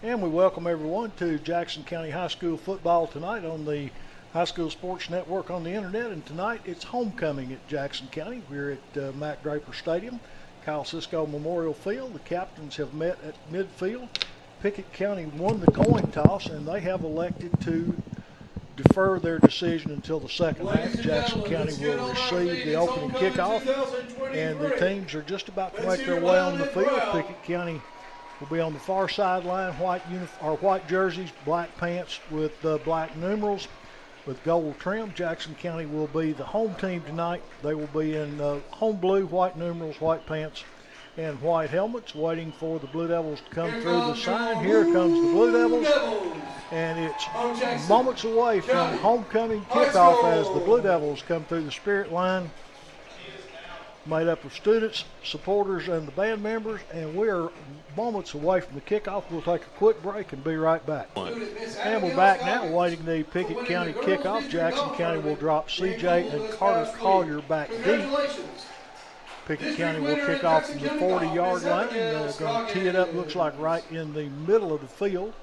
And we welcome everyone to Jackson County High School football tonight on the High School Sports Network on the internet. And tonight it's homecoming at Jackson County. We're at Mac Draper Stadium, Kyle Cisco Memorial Field. The captains have met at midfield. Pickett County won the coin toss, and they have elected to defer their decision until the second half. Jackson County will receive the opening kickoff, and the teams are just about to make their way on the field. Pickett County will be on the far sideline, white jerseys, black pants with black numerals with gold trim. Jackson County will be the home team tonight. They will be in home blue, white numerals, white pants, and white helmets, waiting for the Blue Devils to come through the sign. Here comes the Blue Devils, and it's moments away from homecoming kickoff as the Blue Devils come through the spirit line, made up of students, supporters, and the band members, and we're moments away from the kickoff. We'll take a quick break and be right back. And we're back now, awaiting the Pickett County kickoff. Jackson County will drop CJ and Carter Collier back deep. Pickett County will kick off from the 40-yard line. They're going to tee it up, looks like right in the middle of the field.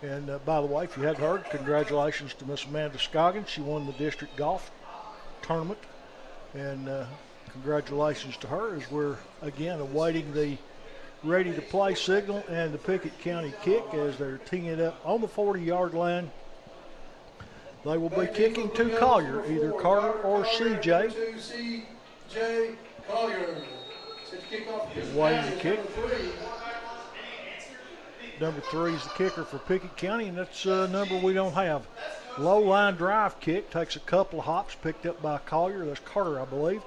And by the way, if you hadn't heard, congratulations to Miss Amanda Scoggins. She won the district golf tournament. And congratulations to her as we're, again, awaiting the ready-to-play signal and the Pickett County kick as they're teeing it up on the 40-yard line. They will be kicking to Collier, either Carter or CJ. CJ Collier. Waiting to kick. Number 3 is the kicker for Pickett County, and that's a number we don't have. Low line drive kick, takes a couple of hops, picked up by Collier. That's Carter, I believe.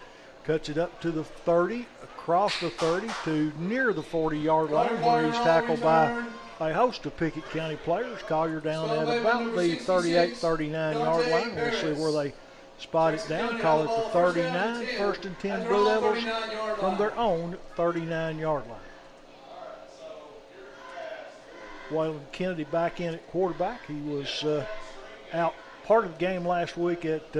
Cuts it up to the 30, across the 30 to near the 40-yard line, where he's tackled by a host of Pickett County players. Collier down at about the 38, 39-yard line. We'll see where they spot it down. Call it the 39, first and 10 Blue Devils from their own 39-yard line. Waylon Kennedy back in at quarterback. He was out part of the game last week at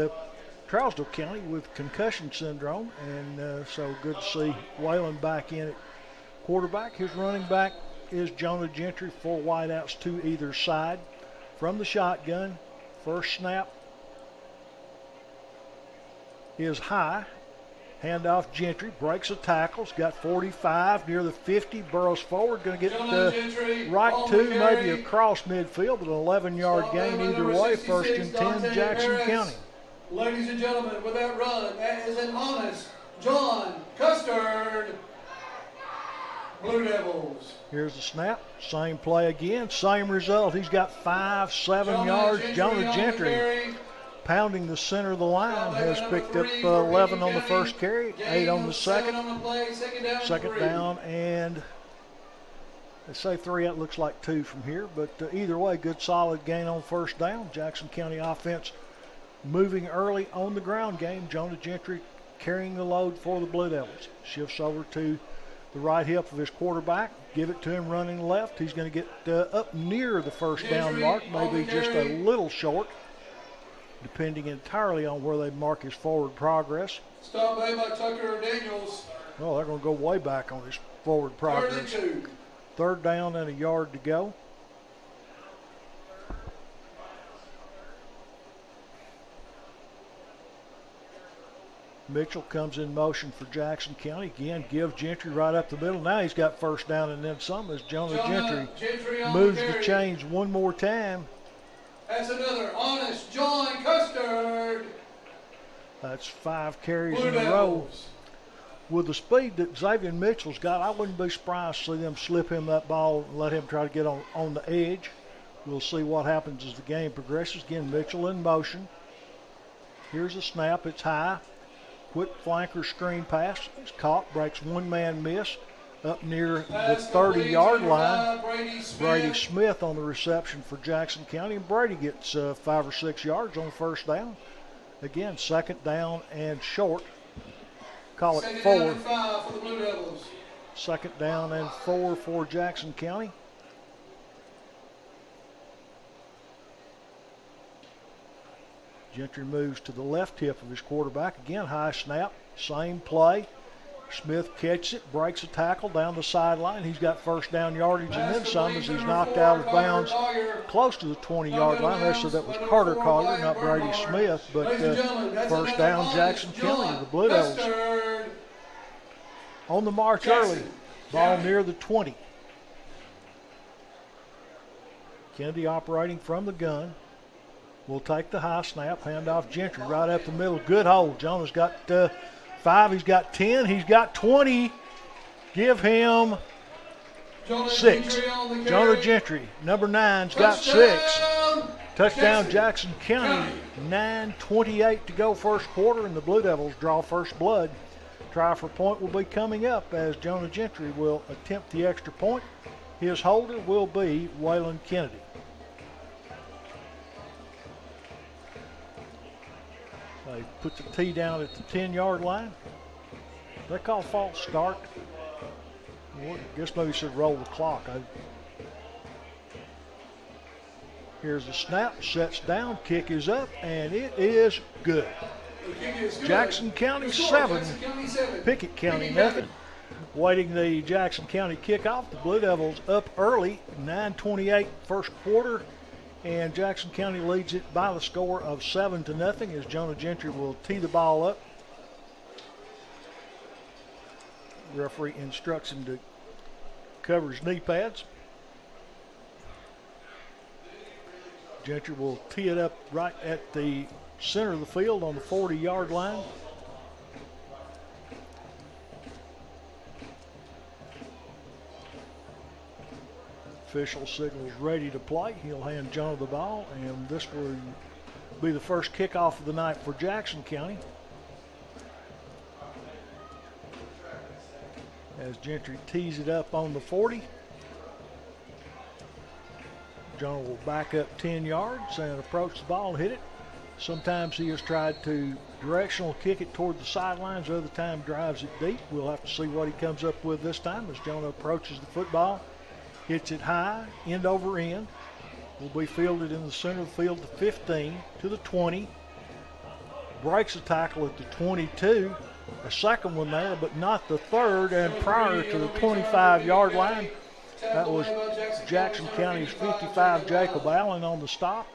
Trousdale County with concussion syndrome, and so good to see Waylon back in at quarterback. His running back is Jonah Gentry, 4 wideouts to either side. From the shotgun, first snap is high. Handoff Gentry, breaks a tackle, has got 45, near the 50, burrows forward, going to get right to, maybe across midfield, but an 11-yard gain either way, first and 10, Jackson County. Ladies and gentlemen, with that run, that is an honest John Custard, Blue Devils. Here's the snap, same play again, same result. He's got 5, 7 yards. Jonah Gentry, pounding the center of the line, has picked up 11 on the first carry, 8 on the second. Second down, and they say 3, that looks like 2 from here, but either way, good solid gain on first down. Jackson County offense moving early on the ground game. Jonah Gentry carrying the load for the Blue Devils. Shifts over to the right hip of his quarterback. Give it to him running left. He's going to get up near the first down mark, maybe just a little short, depending entirely on where they mark his forward progress. Stop by Tucker Daniels. Oh, they're going to go way back on his forward progress. Third down and a yard to go. Mitchell comes in motion for Jackson County. Again, give Gentry right up the middle. Now he's got first down and then some as Jonah Gentry moves the chains one more time. That's another honest John Custard. That's 5 carries in a row. With the speed that Xavier Mitchell's got, I wouldn't be surprised to see them slip him that ball and let him try to get on the edge. We'll see what happens as the game progresses. Again, Mitchell in motion. Here's a snap. It's high. Quick flanker screen pass. It's caught. Breaks one-man miss up near the 30-yard line. Brady Smith on the reception for Jackson County. And Brady gets 5 or 6 yards on first down. Again, second down and short. Call it 4. Second down and 4 for Jackson County. Gentry moves to the left hip of his quarterback. Again, high snap, same play. Smith catches it, breaks a tackle down the sideline. He's got first down yardage and then some as he's knocked out of bounds close to the 20-yard line. There, so that was Carter Collier, not Brady Smith, but first down Jackson County. The Blue Devils on the march early. Ball near the 20. Kennedy operating from the gun. Will take the high snap, hand off Gentry right up the middle. Good hold. Jonah's got 5, he's got 10, he's got 20. Give him 6. Jonah Gentry, number 9's got 6. Touchdown Jackson County. 9:28 to go first quarter, and the Blue Devils draw first blood. Try for point will be coming up as Jonah Gentry will attempt the extra point. His holder will be Waylon Kennedy. They put the tee down at the 10-yard line. They call false start. Well, I guess maybe should roll the clock. Here's the snap, sets down, kick is up, and it is good. Jackson County 7, Pickett County nothing. Waiting the Jackson County kickoff. The Blue Devils up early, 9:28 first quarter. And Jackson County leads it by the score of 7-0 as Jonah Gentry will tee the ball up. Referee instructs him to cover his knee pads. Gentry will tee it up right at the center of the field on the 40-yard line. Official signals ready to play. He'll hand Jonah the ball, and this will be the first kickoff of the night for Jackson County. As Gentry tees it up on the 40. Jonah will back up 10 yards and approach the ball and hit it. Sometimes he has tried to directional kick it toward the sidelines. Other time drives it deep. We'll have to see what he comes up with this time as Jonah approaches the football. Hits it high, end over end. Will be fielded in the center of the field to 15, to the 20. Breaks a tackle at the 22. A second one there, but not the third, and prior to the 25-yard line. That was Jackson County's 55, Jacob Allen, on the stop.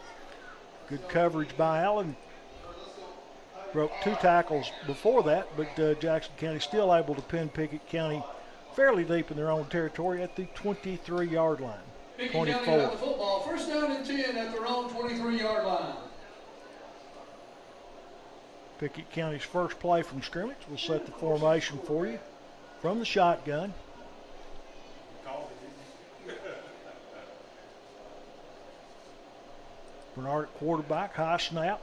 Good coverage by Allen. Broke 2 tackles before that, but Jackson County still able to pin Pickett County fairly deep in their own territory at the 23-yard line. Pickett County got the football. First down and 10 at their own 23-yard line. Pickett County's first play from scrimmage. We'll set the formation for you from the shotgun. Bernard at quarterback, high snap.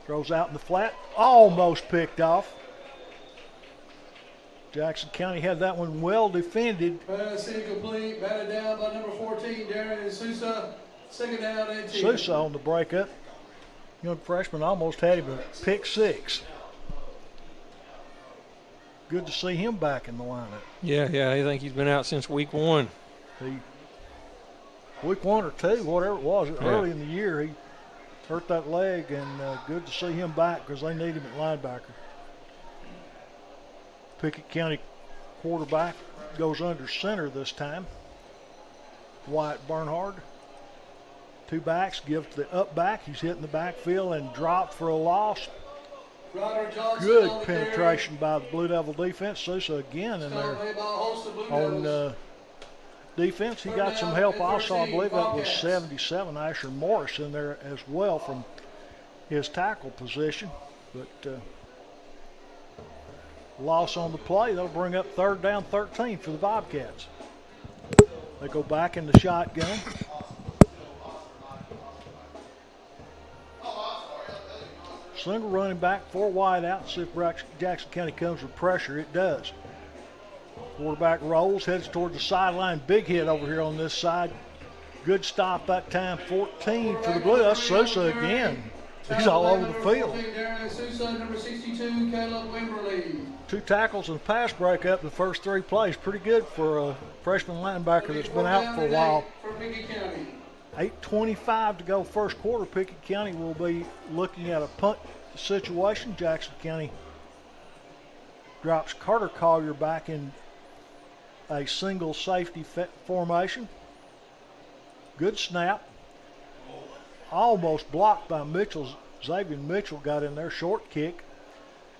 Throws out in the flat, almost picked off. Jackson County had that one well defended. Pass incomplete, batted down by number 14, Darren Sousa. Second down and 10. Sousa on the breakup. Young freshman almost had him a pick 6. Good to see him back in the lineup. Yeah, I think he's been out since week 1. Week 1 or 2, whatever it was, early in the year, he hurt that leg, and good to see him back because they need him at linebacker. Pickett County quarterback goes under center this time. Wyatt Bernhard. 2 backs, give to the up back. He's hitting the backfield and dropped for a loss. Good penetration by the Blue Devil defense. Sousa again in there on defense. He got some help also. I believe that was 77, Asher Morris, in there as well from his tackle position. But loss on the play. That'll bring up third down 13 for the Bobcats. They go back in the shotgun. Single running back, 4 wide out. See if Jackson County comes with pressure. It does. Quarterback rolls, heads toward the sideline. Big hit over here on this side. Good stop that time. 14 for the Blue. That's Sousa again. He's all over the field. 2 tackles and a pass breakup the first 3 plays. Pretty good for a freshman linebacker that's been out for a while. 8:25 to go first quarter. Pickett County will be looking at a punt situation. Jackson County drops Carter Collier back in a single safety formation. Good snap. Almost blocked by Mitchell. Xavier Mitchell got in there, short kick.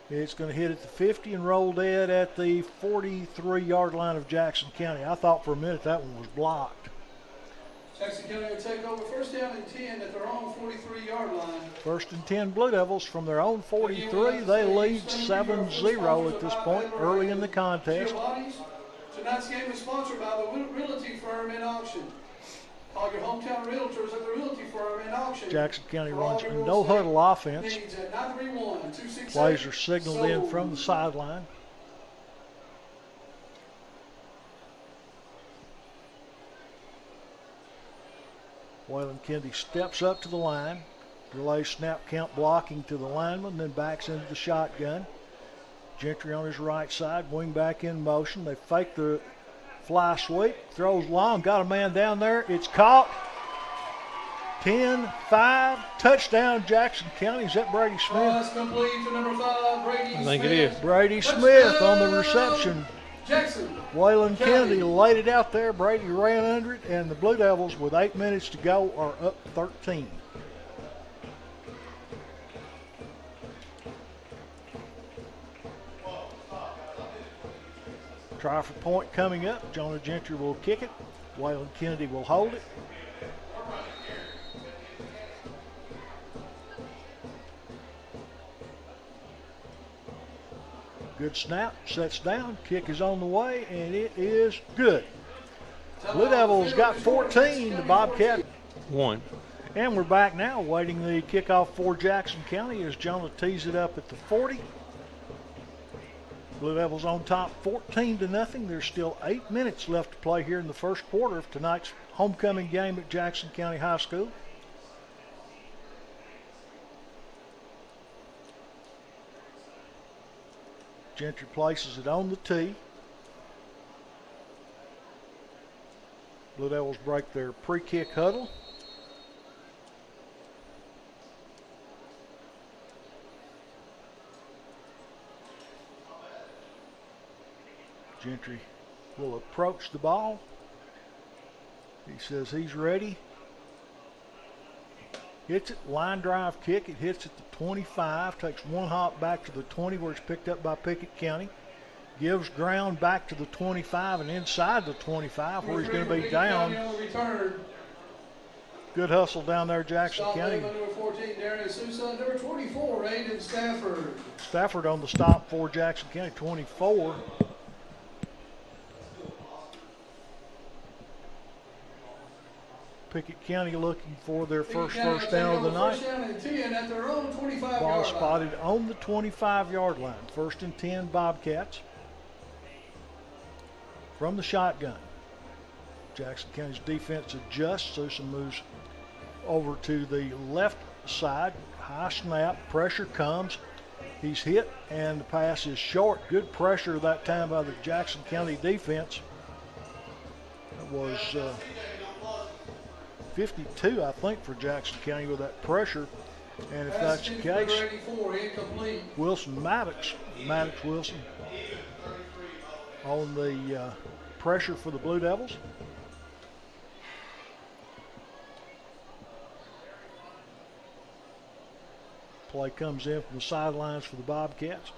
It's going to hit at the 50 and roll dead at the 43-yard line of Jackson County. I thought for a minute that one was blocked. Jackson County will take over first down and 10 at their own 43-yard line. First and 10 Blue Devils from their own 43. They lead 7-0 at this point early in the contest. Tonight's game is sponsored by the Realty Firm in Auction. Call your hometown realtors at the Realty Firm in Auction. Jackson County runs a no-huddle offense. Plays are signaled in from the sideline. Waylon Kennedy steps up to the line, delays snap count blocking to the lineman, then backs into the shotgun. Gentry on his right side, wing back in motion. They fake the fly sweep, throws long, got a man down there. It's caught. 10-5, touchdown Jackson County. Is that Brady Smith? Pass complete to number 5, Brady Smith. I think it is. Brady Smith on the reception. Jackson. Waylon Kennedy laid it out there. Brady ran under it, and the Blue Devils, with 8 minutes to go, are up 13. Try for point coming up. Jonah Gentry will kick it. Waylon Kennedy will hold it. Good snap, sets down, kick is on the way, and it is good. Blue Devils got 14, the Bobcat 1. And we're back now, waiting the kickoff for Jackson County as Jonah tees it up at the 40. Blue Devils on top 14-0. There's still 8 minutes left to play here in the first quarter of tonight's homecoming game at Jackson County High School. Gentry places it on the tee. Blue Devils break their pre-kick huddle. Gentry will approach the ball. He says he's ready. Hits it, line drive kick. It hits at the 25, takes one hop back to the 20 where it's picked up by Pickett County. Gives ground back to the 25 and inside the 25 where he's going to be down. Good hustle down there, Jackson County. Number 14, Darius Sousa. Number 24, Aiden Stafford. Stafford on the stop for Jackson County, 24. Pickett County looking for their first down of the night. Ball spotted on the 25-yard line. First and 10, Bobcats. From the shotgun. Jackson County's defense adjusts. Sousa moves over to the left side. High snap. Pressure comes. He's hit, and the pass is short. Good pressure that time by the Jackson County defense. It was 52, I think, for Jackson County with that pressure. And if that's the case, Maddox Wilson on the pressure for the Blue Devils. Play comes in from the sidelines for the Bobcats.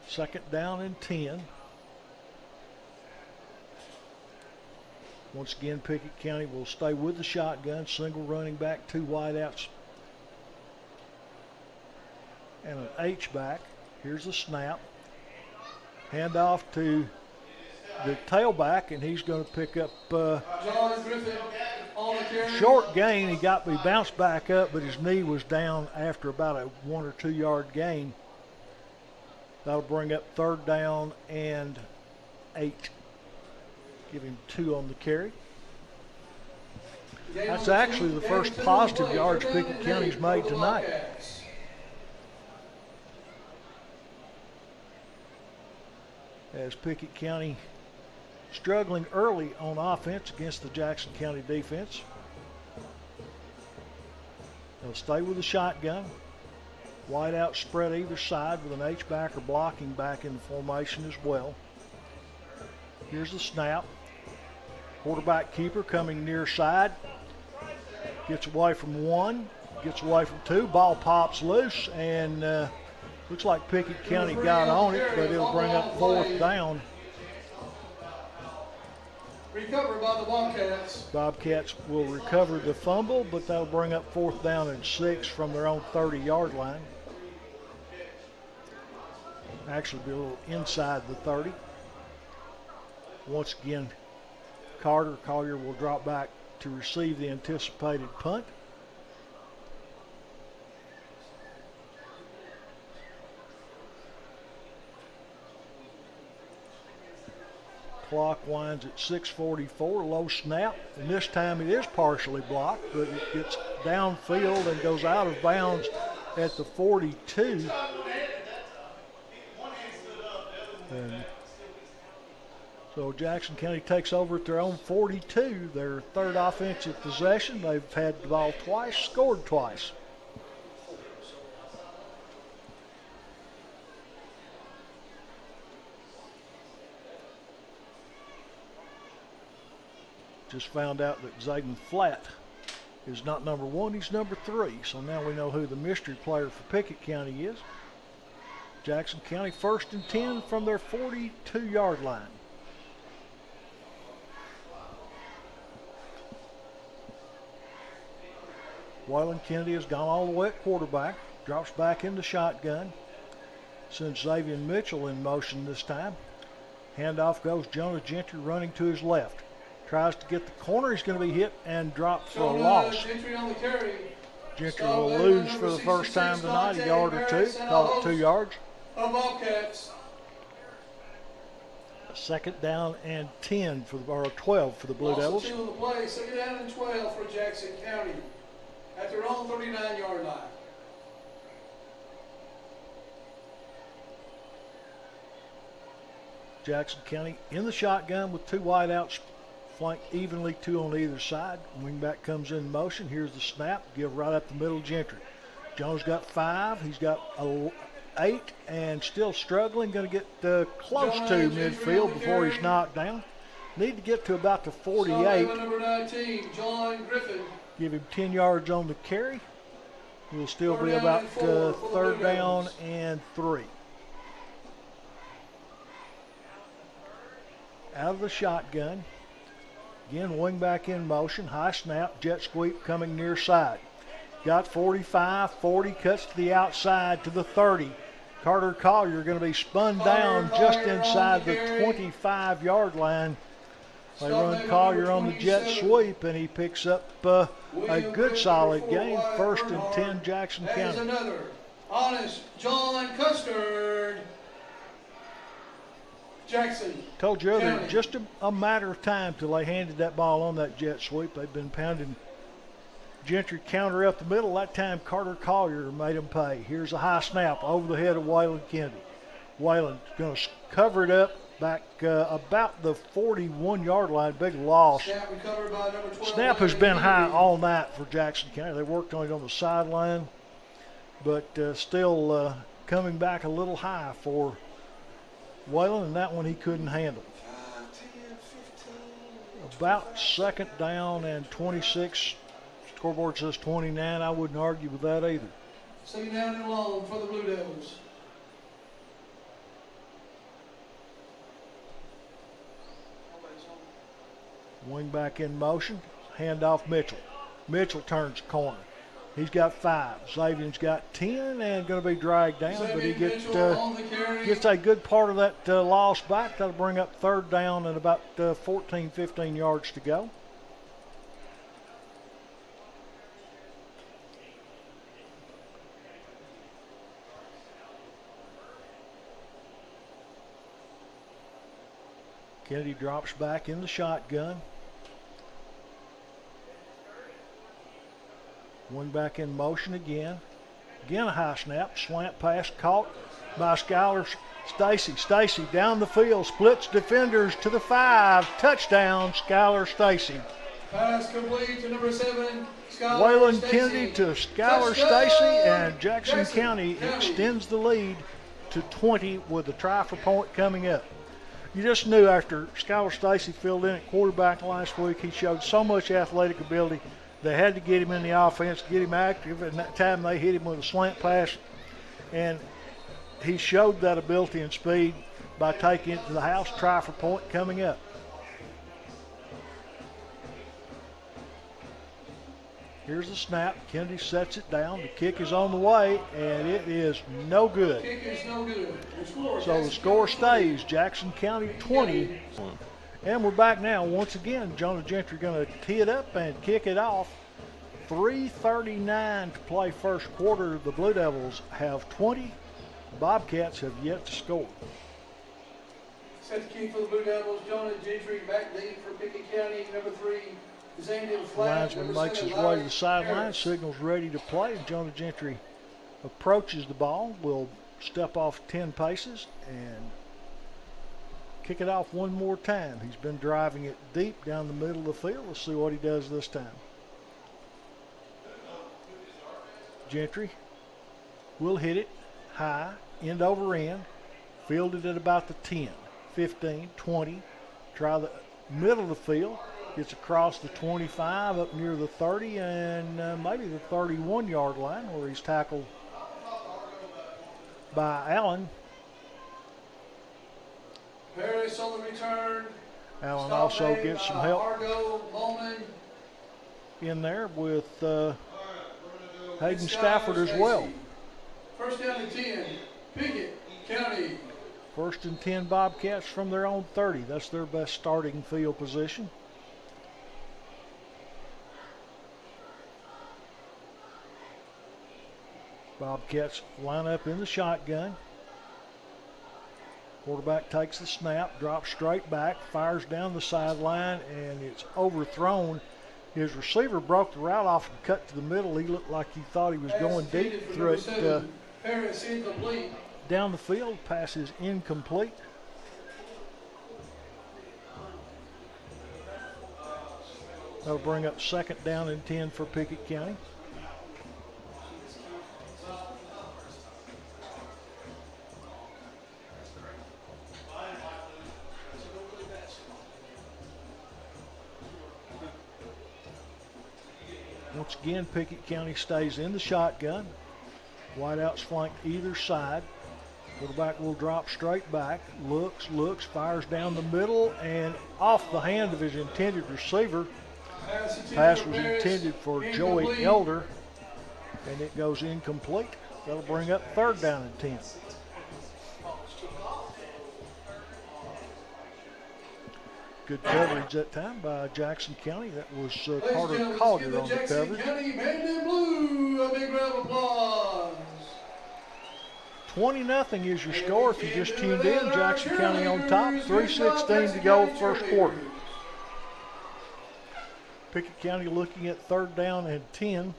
Second down and 10. Once again, Pickett County will stay with the shotgun. Single running back, two wideouts, and an H-back. Here's the snap. Handoff to the tailback, and he's going to pick up short gain. He bounced back up, but his knee was down after about a 1 or 2 yard gain. That'll bring up third down and 8. Give him 2 on the carry. That's actually the first positive yards Pickett County's made tonight. As Pickett County struggling early on offense against the Jackson County defense. They'll stay with the shotgun. Wide out spread either side with an H-backer blocking back in the formation as well. Here's the snap. Quarterback keeper coming near side. Gets away from one, gets away from two. Ball pops loose, and looks like Pickett County got on it, but it'll bring up fourth down. Recovered by the Bobcats. Bobcats will recover the fumble, but that'll bring up fourth down and 6 from their own 30-yard line. Actually be a little inside the 30. Once again, Collier will drop back to receive the anticipated punt. Clock winds at 6:44, low snap, and this time it is partially blocked, but it gets downfield and goes out of bounds at the 42. And so Jackson County takes over at their own 42, their third offensive possession. They've had the ball twice, scored twice. Just found out that Zayden Flatt is not number 1, he's number 3. So now we know who the mystery player for Pickett County is. Jackson County 1st and 10 from their 42-yard line. Waylon Kennedy has gone all the way at quarterback, drops back into shotgun. Sends Xavier Mitchell in motion this time. Handoff goes Jonah Gentry running to his left. Tries to get the corner. He's going to be hit and dropped for a loss. Gentry will lose for the first time tonight, a yard or two. Call it 2 yards. Bobcats. Second down and 10 for the, or 12 for the Blue Devils. 2 on the play. Second down and 12 for Jackson County at their own 39-yard line. Jackson County in the shotgun with 2 wideouts, flanked evenly, 2 on either side. Wingback comes in motion. Here's the snap. Give right up the middle, Gentry. Jones got 5. He's got 8 and still struggling. Going to get close to midfield before he's knocked down. Need to get to about the 48. Number 19, John Griffin. Give him 10 yards on the carry. He'll still be about third down and 3. Out of the shotgun. Again, wing back in motion. High snap, jet sweep coming near side. Got 45, 40, cuts to the outside to the 30. Carter Collier going to be spun down just inside the 25-yard line. They run Collier on the jet sweep, and he picks up a good solid gain. 1st and 10, Jackson County. There's another. Honest John Custard. Jackson. Told you earlier, just a matter of time till they handed that ball on that jet sweep. They've been pounding Gentry counter up the middle. That time Carter Collier made him pay. Here's a high snap over the head of Waylon Kennedy. Waylon going to cover it up back about the 41-yard line. Big loss. Snap has been high all night for Jackson County. They worked on it on the sideline, but still coming back a little high for Waylon, and that one he couldn't handle. About second down and 26. Scoreboard says 29. I wouldn't argue with that either. Second down and long for the Blue Devils. Wing back in motion. Handoff Mitchell. Mitchell turns corner. He's got 5. Xavier's got 10 and going to be dragged down, but he gets a good part of that loss back. That'll bring up third down and about 14, 15 yards to go. Kennedy drops back in the shotgun. One back in motion again. Again a high snap. Slant pass caught by Skylar Stacy. Stacy down the field. Splits defenders to the 5. Touchdown, Skylar Stacy. Pass complete to number 7, Waylon Kennedy to Skylar Stacy, and Jackson County extends the lead to 20 with a try for point coming up. You just knew after Skylar Stacy filled in at quarterback last week, he showed so much athletic ability. They had to get him in the offense, get him active, and that time they hit him with a slant pass, and he showed that ability and speed by taking it to the house. Try for point coming up. Here's the snap. Kennedy sets it down. The kick is on the way, and it is no good. Kick is no good. So the score stays Jackson County 20. And we're back now. Once again, Jonah Gentry going to tee it up and kick it off. 3:39 to play first quarter. The Blue Devils have 20. Bobcats have yet to score. Set the kick for the Blue Devils. Jonah Gentry back deep for Pickett County. Number 3 is aimed in flat. Linesman makes his way to the sideline. Signals ready to play. Jonah Gentry approaches the ball. Will step off 10 paces and kick it off one more time. He's been driving it deep down the middle of the field. Let's see what he does this time. Gentry will hit it high, end over end, fielded at about the 10, 15, 20. Try the middle of the field, gets across the 25 up near the 30 and maybe the 31-yard line where he's tackled by Allen. Harris on the return. Allen also gets some help Argo, Bowman. in there with Hayden Stafford as well. First down and 10, Pickett County. First and 10 Bobcats from their own 30. That's their best starting field position. Bobcats line up in the shotgun. Quarterback takes the snap, drops straight back, fires down the sideline, and it's overthrown. His receiver broke the route off and cut to the middle. He looked like he thought he was going deep. Threw it down the field. Pass is incomplete. That'll bring up second down and 10 for Pickett County. Once again, Pickett County stays in the shotgun. Wideouts flank either side. Quarterback will drop straight back, looks, fires down the middle, and off the hand of his intended receiver. Pass was intended for Joey Elder, and it goes incomplete. That'll bring up third down and 10. Good coverage that time by Jackson County. That was Carter Collier on the coverage. County Man in Blue, a big round of applause. 20-0 is your score if you just tuned in. Jackson County on top. 3:16 to go first quarter. Pickett County looking at third down and 10.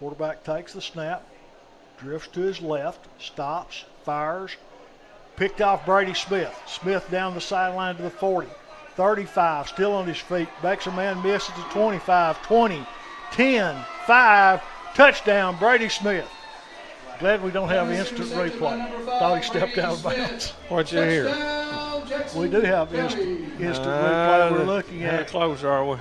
Quarterback takes the snap, drifts to his left, stops, fires. Picked off Brady Smith. Smith down the sideline to the 40. 35, still on his feet. Bexar man misses the 25, 20, 10, 5. Touchdown, Brady Smith. Glad we don't have instant replay. Thought he stepped out of bounds. What you hear? We do have instant replay we're looking at. How close are we?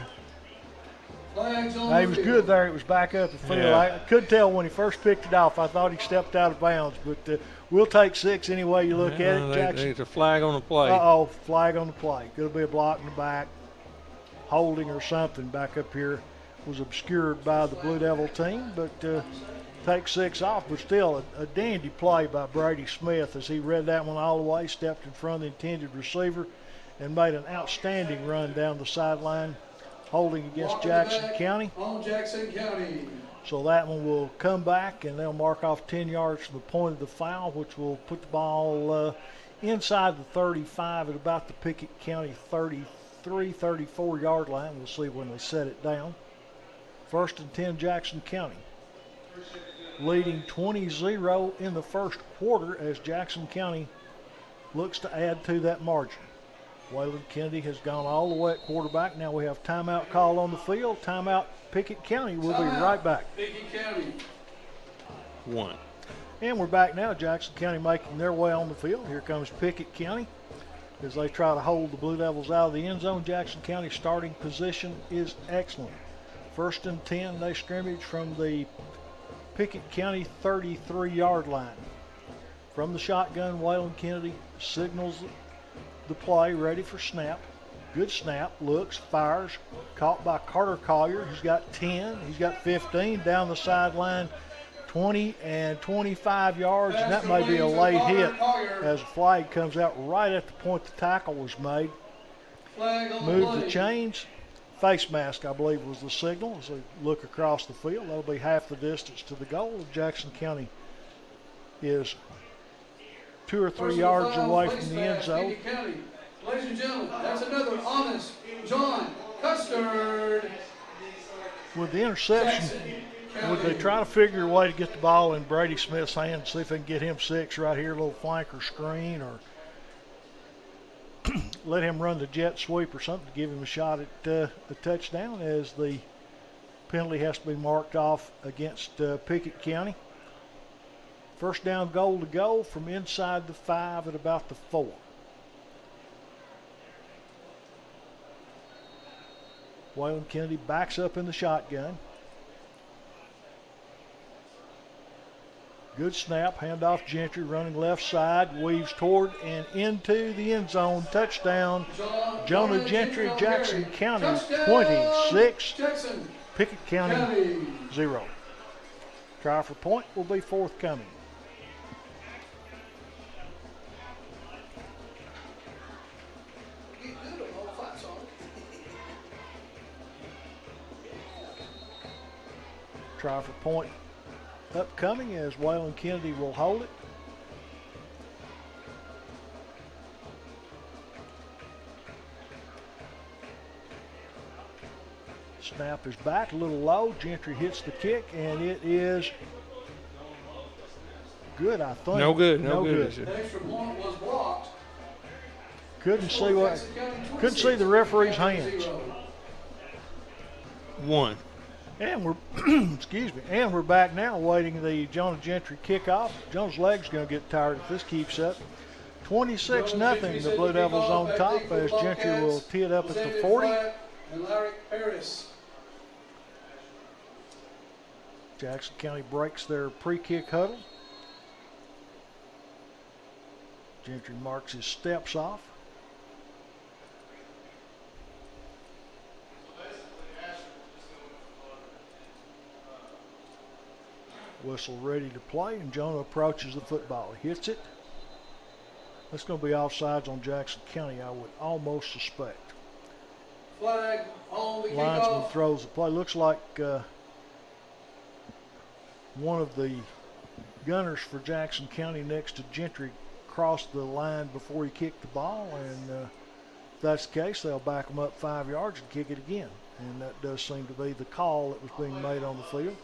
He was good there. It was back up the field. Yeah. I could tell when he first picked it off. I thought he stepped out of bounds, but we'll take 6 any way you look at it, Jackson. There's a flag on the play. Uh-oh, flag on the play. Could be a block in the back, holding or something back up here. Was obscured by the Blue Devil team, but take 6 off. But still a dandy play by Brady Smith as he read that one all the way, stepped in front of the intended receiver, and made an outstanding run down the sideline, holding against Jackson County. On Jackson County. So that one will come back, and they'll mark off 10 yards from the point of the foul, which will put the ball inside the 35 at about the Pickett County 33, 34-yard line. We'll see when they set it down. First and 10, Jackson County. Leading 20-0 in the first quarter as Jackson County looks to add to that margin. Waylon Kennedy has gone all the way at quarterback. Now we have timeout call on the field. Timeout Pickett County. We'll be right back. Pickett County. 1. And we're back now. Jackson County making their way on the field. Here comes Pickett County as they try to hold the Blue Devils out of the end zone. Jackson County starting position is excellent. 1st and 10, they scrimmage from the Pickett County 33-yard line. From the shotgun, Waylon Kennedy signals the play, ready for snap. Good snap, looks, fires, caught by Carter Collier. He's got 10, he's got 15, down the sideline, 20 and 25 yards, and that may be a late hit as the flag comes out right at the point the tackle was made. Move the chains. Face mask, I believe, was the signal as they look across the field. That'll be half the distance to the goal. Jackson County is 2 or 3 yards away from the end zone. Ladies and gentlemen, that's another honest John Custard. With the interception, would they try to figure a way to get the ball in Brady Smith's hands, see if they can get him 6 right here, a little flanker screen, or let him run the jet sweep or something to give him a shot at the touchdown, as the penalty has to be marked off against Pickett County. First down goal to go from inside the 5 at about the 4. Waylon Kennedy backs up in the shotgun. Good snap, handoff Gentry running left side, weaves toward and into the end zone. Touchdown, Jonah Gentry, Jackson County 26, Pickett County 0. Try for point will be forthcoming. Try for point upcoming as Waylon Kennedy will hold it. Snap is back, a little low. Gentry hits the kick, and it is good, I think. No good. The extra point was blocked. Couldn't see the referee's hands. 1. And we're excuse me. And we're back now, waiting the Jonah Gentry kickoff. Jonah's leg's going to get tired if this keeps up. 26-0. The Blue Devils on top as Gentry will tee it up at the 40. And Larry Harris. Jackson County breaks their pre-kick huddle. Gentry marks his steps off. Whistle ready to play, and Jonah approaches the football. He hits it. That's going to be offsides on Jackson County, I would almost suspect. Flag on the Linesman kickoff. throws the play. Looks like one of the gunners for Jackson County next to Gentry crossed the line before he kicked the ball, and if that's the case, they'll back him up 5 yards and kick it again. And that does seem to be the call that was being made on the field.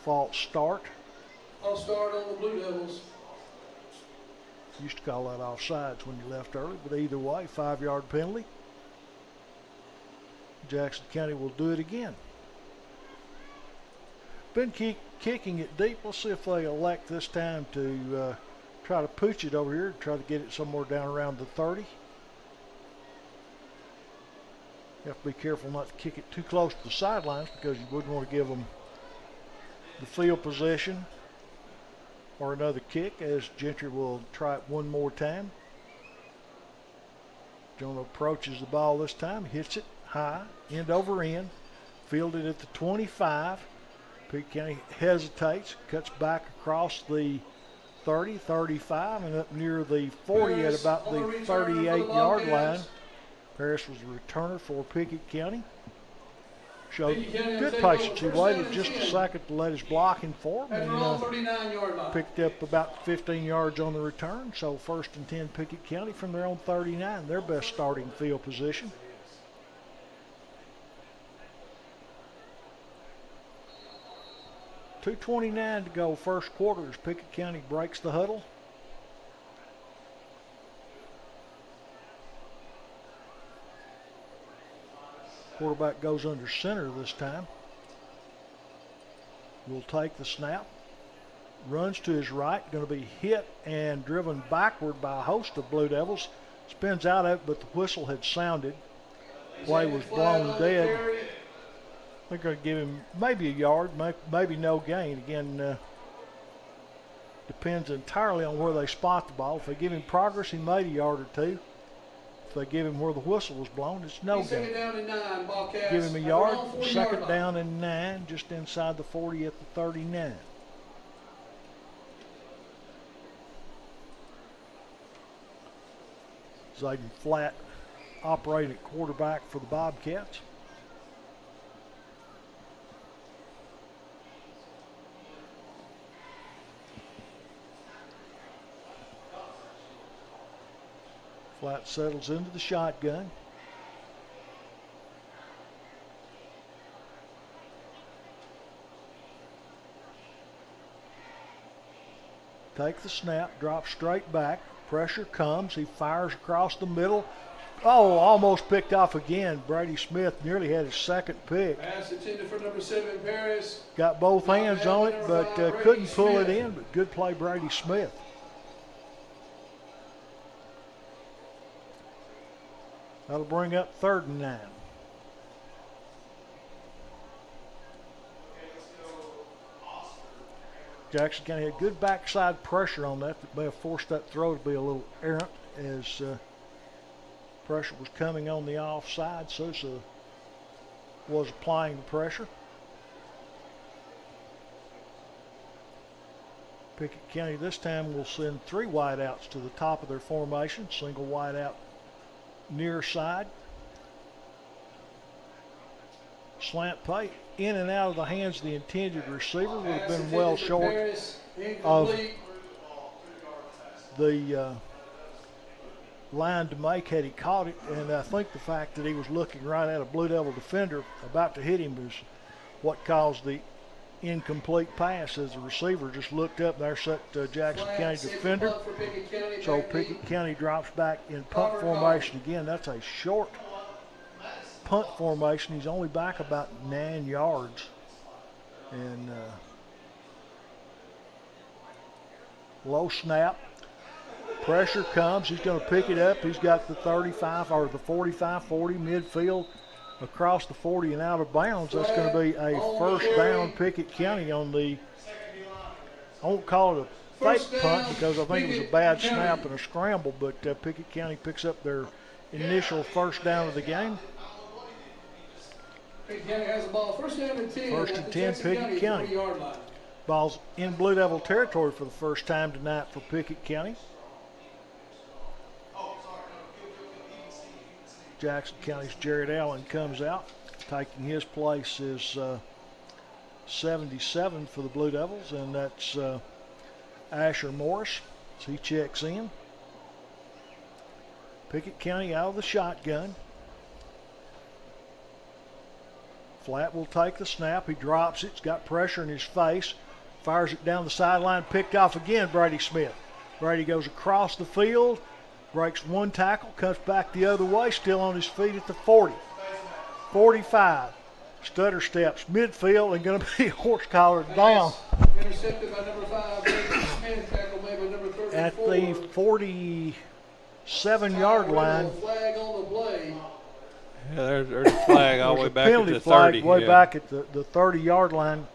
False start. I'll start on the Blue Devils. Used to call that offsides when you left early, but either way, 5-yard penalty. Jackson County will do it again. Been kicking it deep. Let's see if they elect this time to try to pooch it over here, try to get it somewhere down around the 30. You have to be careful not to kick it too close to the sidelines because you wouldn't want to give them the field possession or another kick, as Gentry will try it one more time. Jonah approaches the ball this time, hits it high, end over end, fielded at the 25. Pickett County hesitates, cuts back across the 30, 35, and up near the 40 at about the 38-yard line. Harris was a returner for Pickett County. Showed good patience. He waited just a second to let his blocking form and picked up about 15 yards on the return. So 1st and 10 Pickett County from their own 39, their best starting field position. .229 to go first quarter as Pickett County breaks the huddle. Quarterback goes under center this time. Will take the snap. Runs to his right, going to be hit and driven backward by a host of Blue Devils. Spins out of it, but the whistle had sounded. Play was blown dead. They're going to give him maybe a yard, maybe no gain. Again, depends entirely on where they spot the ball. If they give him progress, he made a yard or two. If they give him where the whistle was blown, it's no gain. Second down and 9, Bobcats. Give him a yard, second down and 9, just inside the 40 at the 39. Zayden Flatt operating at quarterback for the Bobcats. Flatt settles into the shotgun. Take the snap, drop straight back. Pressure comes. He fires across the middle. Oh, almost picked off again. Brady Smith nearly had his second pick. Pass intended for number 7, Paris. Got both hands on it, but couldn't pull it in. But good play, Brady Smith. That'll bring up 3rd and 9. Jackson County had good backside pressure on that may have forced that throw to be a little errant as pressure was coming on the offside. Sousa was applying the pressure. Pickett County this time will send 3 wideouts to the top of their formation. Single wideout near side. Slant play in and out of the hands of the intended receiver would have been well short of the line to make had he caught it. And I think the fact that he was looking right at a Blue Devil defender about to hit him was what caused the incomplete pass, as the receiver just looked up. There's that Jackson County defender. So Pickett County drops back in punt formation again. That's a short punt formation. He's only back about 9 yards. And low snap. Pressure comes. He's going to pick it up. He's got the 35 or the 45, 40 midfield across the 40 and out of bounds. That's going to be a first down Pickett County on the, I won't call it a fake punt because I think it was a bad snap and a scramble, but Pickett County picks up their initial first down of the game. Pickett County has the ball. First down and 10. First and 10, Pickett County. Ball's in Blue Devil territory for the first time tonight for Pickett County. Jackson County's Jared Allen comes out. Taking his place is 77 for the Blue Devils, and that's Asher Morris as he checks in. Pickett County out of the shotgun. Flatt will take the snap. He drops it. He's got pressure in his face. Fires it down the sideline. Picked off again, Brady Smith. Brady goes across the field. Breaks one tackle. Comes back the other way. Still on his feet at the 40. 45. Stutter steps midfield and going to be horse collared down. Intercepted by number 5. Smith, tackle made by number 34. At the 47-yard line. Flag on the play. Yeah, there's a flag all the way back at the 30. Way back at the 30-yard line.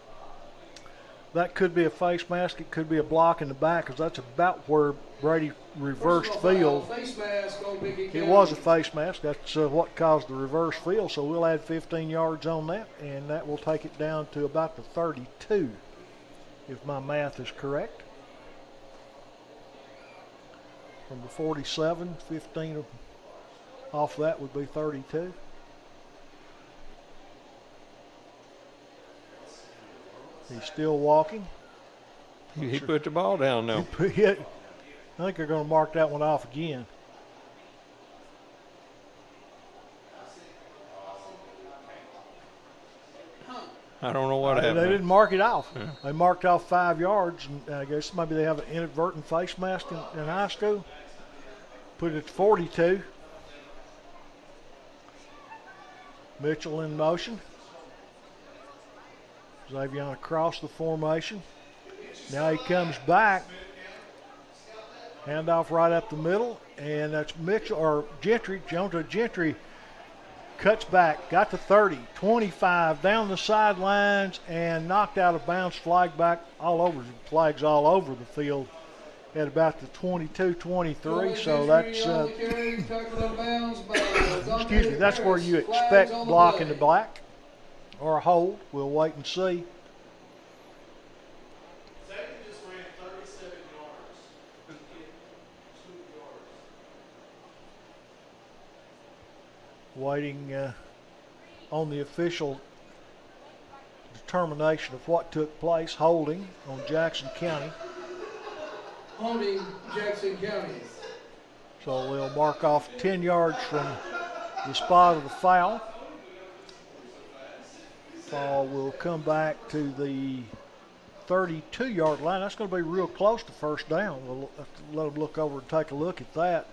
That could be a face mask. It could be a block in the back because that's about where Brady reversed field. It was a face mask. That's what caused the reverse field. So we'll add 15 yards on that, and that will take it down to about the 32, if my math is correct. From the 47, 15 off that would be 32. He's still walking. He put the ball down now. I think they're going to mark that one off again. I don't know what happened. They didn't mark it off. Yeah. They marked off 5 yards, and I guess maybe they have an inadvertent face mask in high school. Put it at 42. Mitchell in motion. Xavier across the formation. Now he comes back. Handoff right up the middle, and that's Mitchell or Gentry. Jonah Gentry cuts back, got to 30, 25, down the sidelines, and knocked out of bounds. Flags all over the field at about the 22-23. So that's excuse me. That's where you expect block in the black or a hold. We'll wait and see. Waiting on the official determination of what took place. Holding on Jackson County. Holding Jackson County. So we'll mark off 10 yards from the spot of the foul. Ball will come back to the 32-yard line. That's going to be real close to first down. We'll have to let them look over and take a look at that.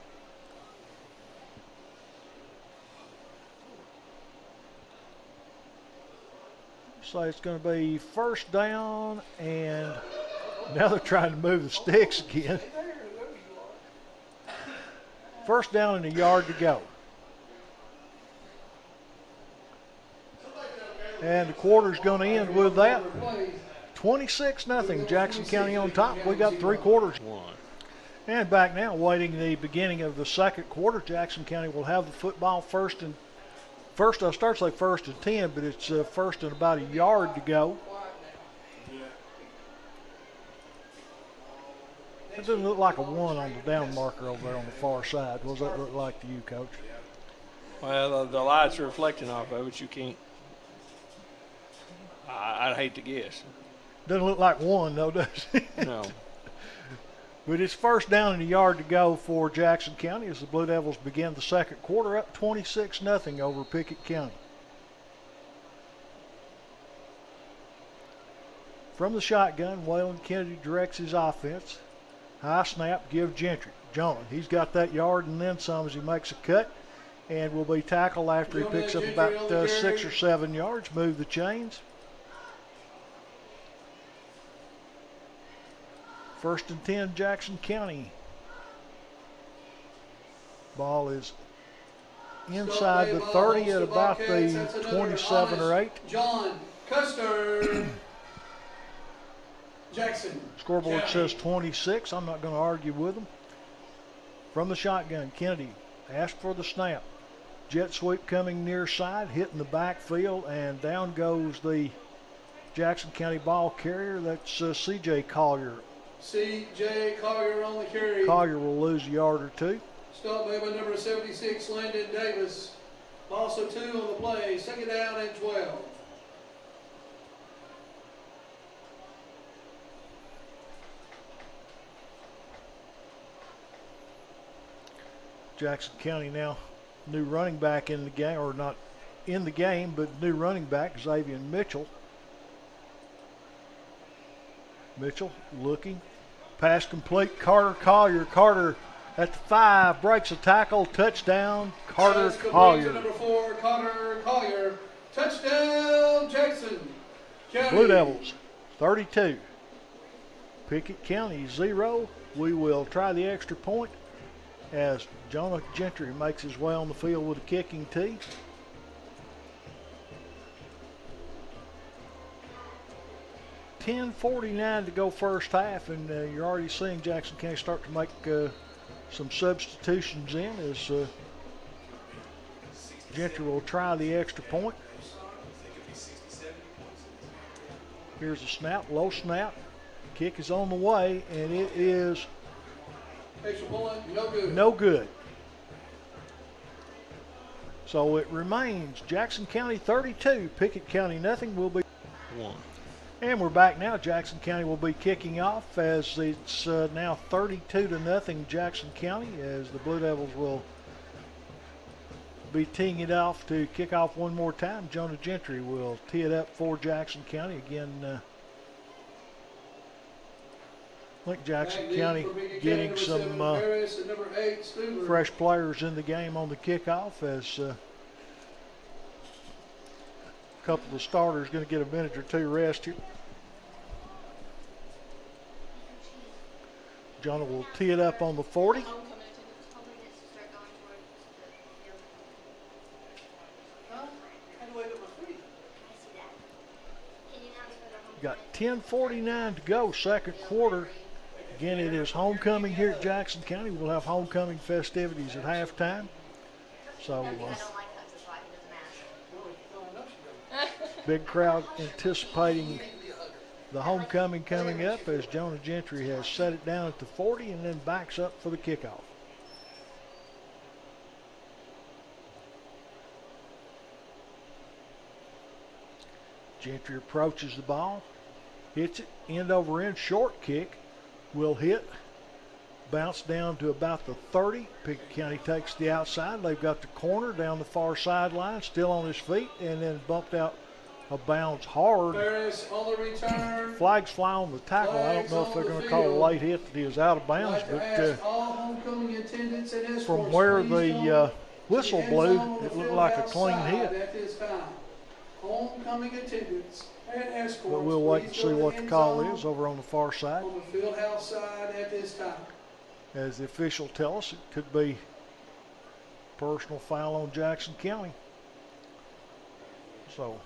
So it's going to be first down, and now they're trying to move the sticks again. First down and a yard to go. And the quarter's going to end with that. 26-0, Jackson County on top. We got 3 quarters. And back now, waiting the beginning of the second quarter. Jackson County will have the football first, I start to say first and 10, but it's first and about a yard to go. It doesn't look like a 1 on the down marker over there on the far side. What does that look like to you, Coach? Well, the lights are reflecting off of it. You can't. I'd hate to guess. Doesn't look like 1, though, does it? No. But it's first down and a yard to go for Jackson County as the Blue Devils begin the second quarter, up 26-0 over Pickett County. From the shotgun, Waylon Kennedy directs his offense. High snap, give Gentry. Jonah, he's got that yard and then some as he makes a cut and will be tackled after he picks up about 6 or 7 yards. Move the chains. First and 10, Jackson County. Ball is inside the 30 at about the 27 or 8. John Custer. Jackson. Scoreboard says 26. I'm not going to argue with them. From the shotgun, Kennedy asks for the snap. Jet sweep coming near side, hitting the backfield, and down goes the Jackson County ball carrier. That's C.J. Collier. C.J. Collier on the carry. Collier will lose a yard or 2. Stop made by number 76, Landon Davis. Loss of 2 on the play. Second down and 12. Jackson County now new running back in the game, or not in the game, but new running back, Xavier Mitchell. Mitchell looking. Pass complete. Carter Collier. Carter at the 5. Breaks a tackle. Touchdown. Carter Collier. Number 4, Carter Collier. Touchdown, Jackson County. Blue Devils 32. Pickett County 0. We will try the extra point as Jonah Gentry makes his way on the field with a kicking tee. .10:49 to go first half, and you're already seeing Jackson County start to make some substitutions in as Gentry will try the extra point. Here's a snap, low snap. Kick is on the way, and it is extra point, no good. No good. So it remains Jackson County 32, Pickett County nothing. Will be 1. And we're back now. Jackson County will be kicking off as it's now 32-0 Jackson County, as the Blue Devils will be teeing it off to kick off one more time. Jonah Gentry will tee it up for Jackson County. Again, I think Jackson County getting some fresh players in the game on the kickoff as couple of the starters going to get a minute or two rest here. Jonah will tee it up on the 40. Got 10:49 to go, second quarter. Again, it is homecoming here at Jackson County. We'll have homecoming festivities at halftime. So, big crowd anticipating the homecoming coming up as Jonah Gentry has set it down at the 40 and then backs up for the kickoff. Gentry approaches the ball, hits it, end over end, short kick, will hit, bounce down to about the 30. Pickett County takes the outside. They've got the corner down the far sideline, still on his feet, and then bumped out of bounds hard. Ferris on the return. Flags fly on the tackle. I don't know if they're going to call a late hit that he was out of bounds, but from where the whistle blew, it looked like a clean hit. Homecoming attendance and escorts. But we'll wait and see what the call is over on the far side. On the field house side at this time. As the official tell us, it could be personal foul on Jackson County. So,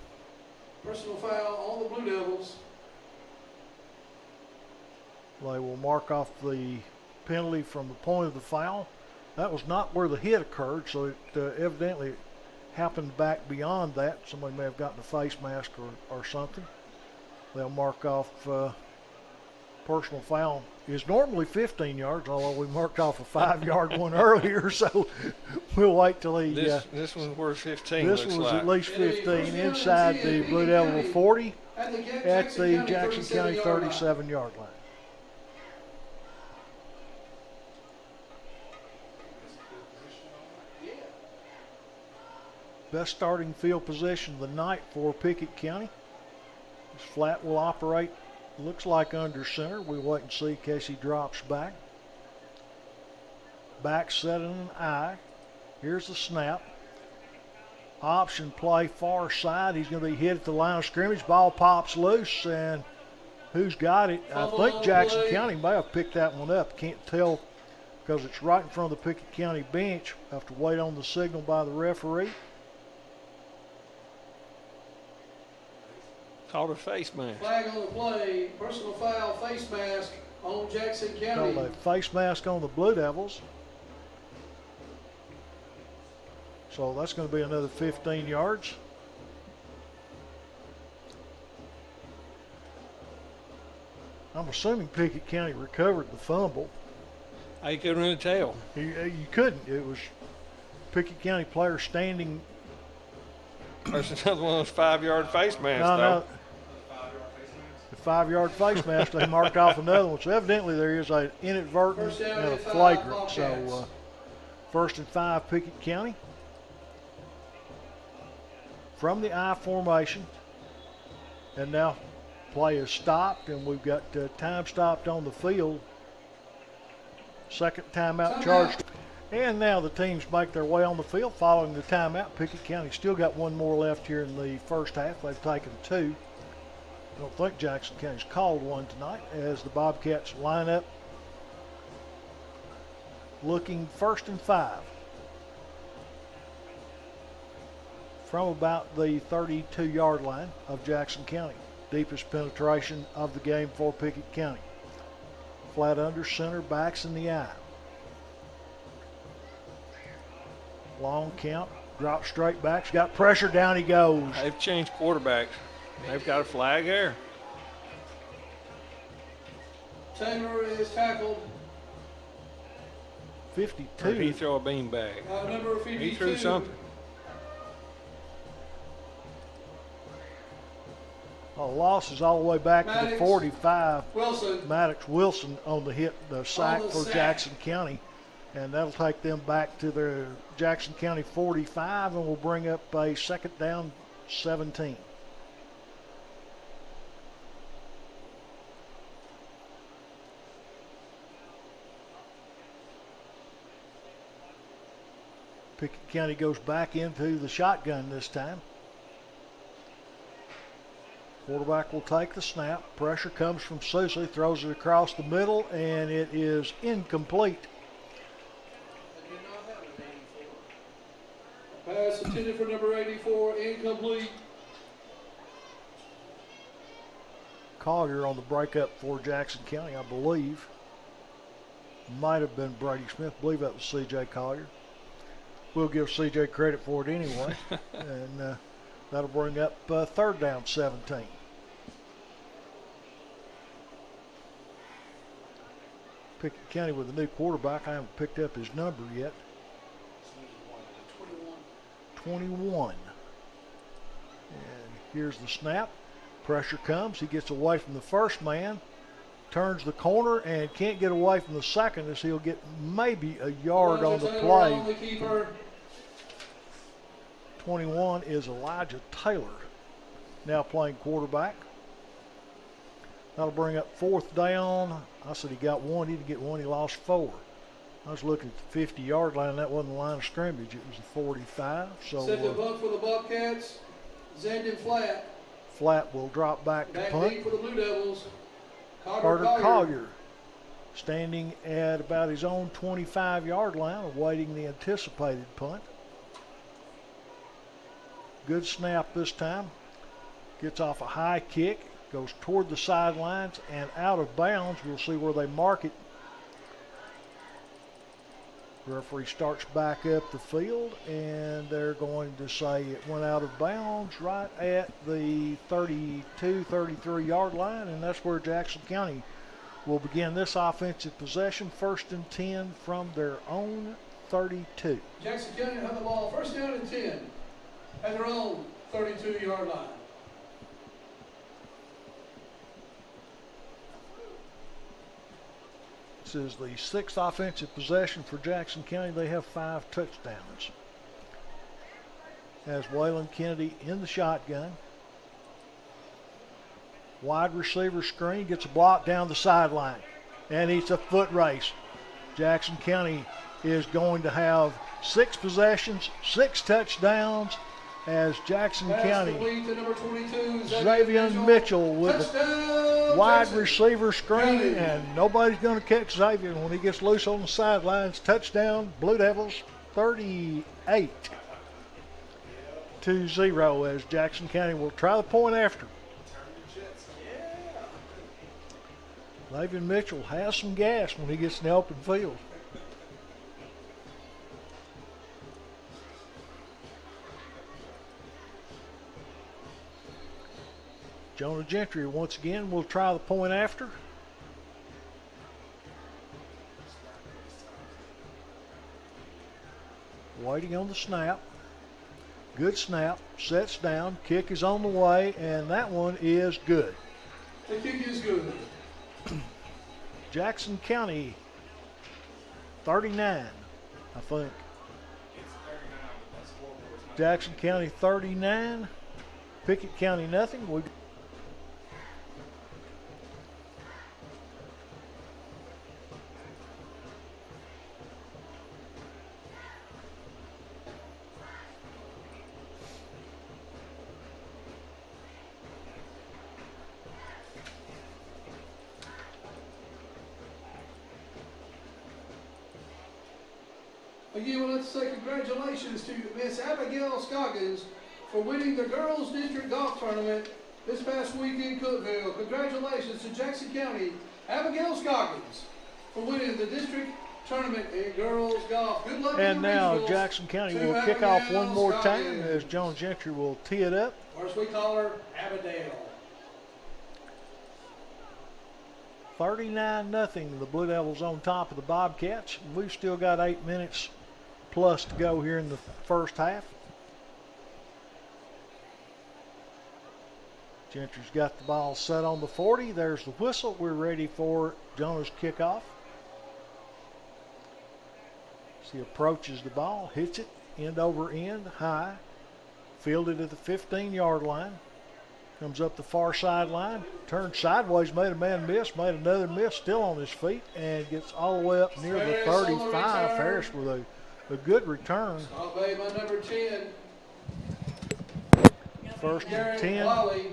personal foul on the Blue Devils. They will mark off the penalty from the point of the foul. That was not where the hit occurred, so it evidently happened back beyond that. Somebody may have gotten a face mask or something. They'll mark off personal foul. Is normally 15 yards, although we marked off a 5-yard one earlier, so we'll wait till he. This one's worth 15. This one was at least 15 inside the Blue Devil 40 at the Jackson County 37-yard line. Best starting field position of the night for Pickett County. This flat will operate, looks like under center. We'll wait and see in case he drops back. Back set in an I. Here's the snap. Option play far side. He's going to be hit at the line of scrimmage. Ball pops loose, and who's got it? I think Jackson County may have picked that one up. Can't tell because it's right in front of the Pickett County bench. Have to wait on the signal by the referee. Called a face mask. Flag on the play. Personal foul, face mask on Jackson County. Called a face mask on the Blue Devils. So that's going to be another 15 yards. I'm assuming Pickett County recovered the fumble. I couldn't really tell. You couldn't. It was Pickett County player standing. There's another one of those 5-yard face masks, No. The 5-yard face mask, they marked off another one. So evidently there is an inadvertent and a flagrant. So first and 5, Pickett County. From the I formation. And now play is stopped, and we've got time stopped on the field. Second timeout charged. And now the teams make their way on the field following the timeout. Pickett County still got one more left here in the first half. They've taken 2. I don't think Jackson County's called one tonight as the Bobcats line up looking first and 5 from about the 32-yard line of Jackson County. Deepest penetration of the game for Pickett County. Flat under center, backs in the I. Long count, drop straight backs, got pressure, down he goes. They've changed quarterbacks. They've got a flag there. Taylor is tackled. 52. Or did he throw a beanbag? Number 52. He threw something. A loss is all the way back to the 45. Wilson. Maddox Wilson on the hit, the sack for Jackson County. And that'll take them back to their Jackson County 45 and will bring up a second down 17. Pickett County goes back into the shotgun this time. Quarterback will take the snap. Pressure comes from Susie, throws it across the middle, and it is incomplete. Pass intended for number 84, incomplete. Collier on the breakup for Jackson County, I believe. Might have been Brady Smith. I believe that was C.J. Collier. We'll give C.J. credit for it anyway. And that'll bring up third down 17. Pickett County with a new quarterback. I haven't picked up his number yet. 21. And here's the snap. Pressure comes. He gets away from the first man, turns the corner, and can't get away from the second as he'll get maybe a yard on the play. 21 is Elijah Taylor, now playing quarterback. That'll bring up fourth down. I said he got one. He didn't get one. He lost 4. I was looking at the 50-yard line. That wasn't the line of scrimmage. It was the 45. So set the buck for the Bobcats. Zandon flat. Flat will drop back to punt. Deep for the Blue Devils. Carter Collier standing at about his own 25-yard line, awaiting the anticipated punt. Good snap this time. Gets off a high kick, goes toward the sidelines and out of bounds. We'll see where they mark it. Referee starts back up the field, and they're going to say it went out of bounds right at the 32, 33-yard line, and that's where Jackson County will begin this offensive possession. 1st and 10 from their own 32. Jackson County have the ball. 1st down and 10 at their own 32-yard line. This is the 6th offensive possession for Jackson County. They have 5 touchdowns. As Waylon Kennedy in the shotgun. Wide receiver screen, gets a block down the sideline. And it's a foot race. Jackson County is going to have 6 possessions, 6 touchdowns, as Jackson County, Xavier Mitchell with a wide receiver screen, and nobody's going to catch Xavier when he gets loose on the sidelines. Touchdown, Blue Devils, 38-0, as Jackson County will try the point after. Xavier Mitchell has some gas when he gets in the open field. Jonah Gentry once again will try the point after. Waiting on the snap. Good snap. Sets down. Kick is on the way, and that one is good. The kick is good. Jackson County 39, I think. Jackson County 39. Pickett County nothing. Again, we'd like to say congratulations to Miss Abigail Scoggins for winning the Girls District Golf Tournament this past week in Cookeville. Congratulations to Jackson County, Abigail Scoggins, for winning the district tournament in girls golf. Good luck. And now Jackson County will kick off one more time as John Gentry will tee it up. Or as we call her, Abigail. 39-0, the Blue Devils on top of the Bobcats. We've still got 8 minutes plus to go here in the first half. Gentry's got the ball set on the 40. There's the whistle. We're ready for Jonah's kickoff. As he approaches the ball, hits it end over end, high, fielded at the 15-yard line. Comes up the far sideline, turns sideways, made a man miss, made another miss, still on his feet, and gets all the way up near the 35. Harris with a good return. Stop by number 10. First and Garrett 10. Wiley.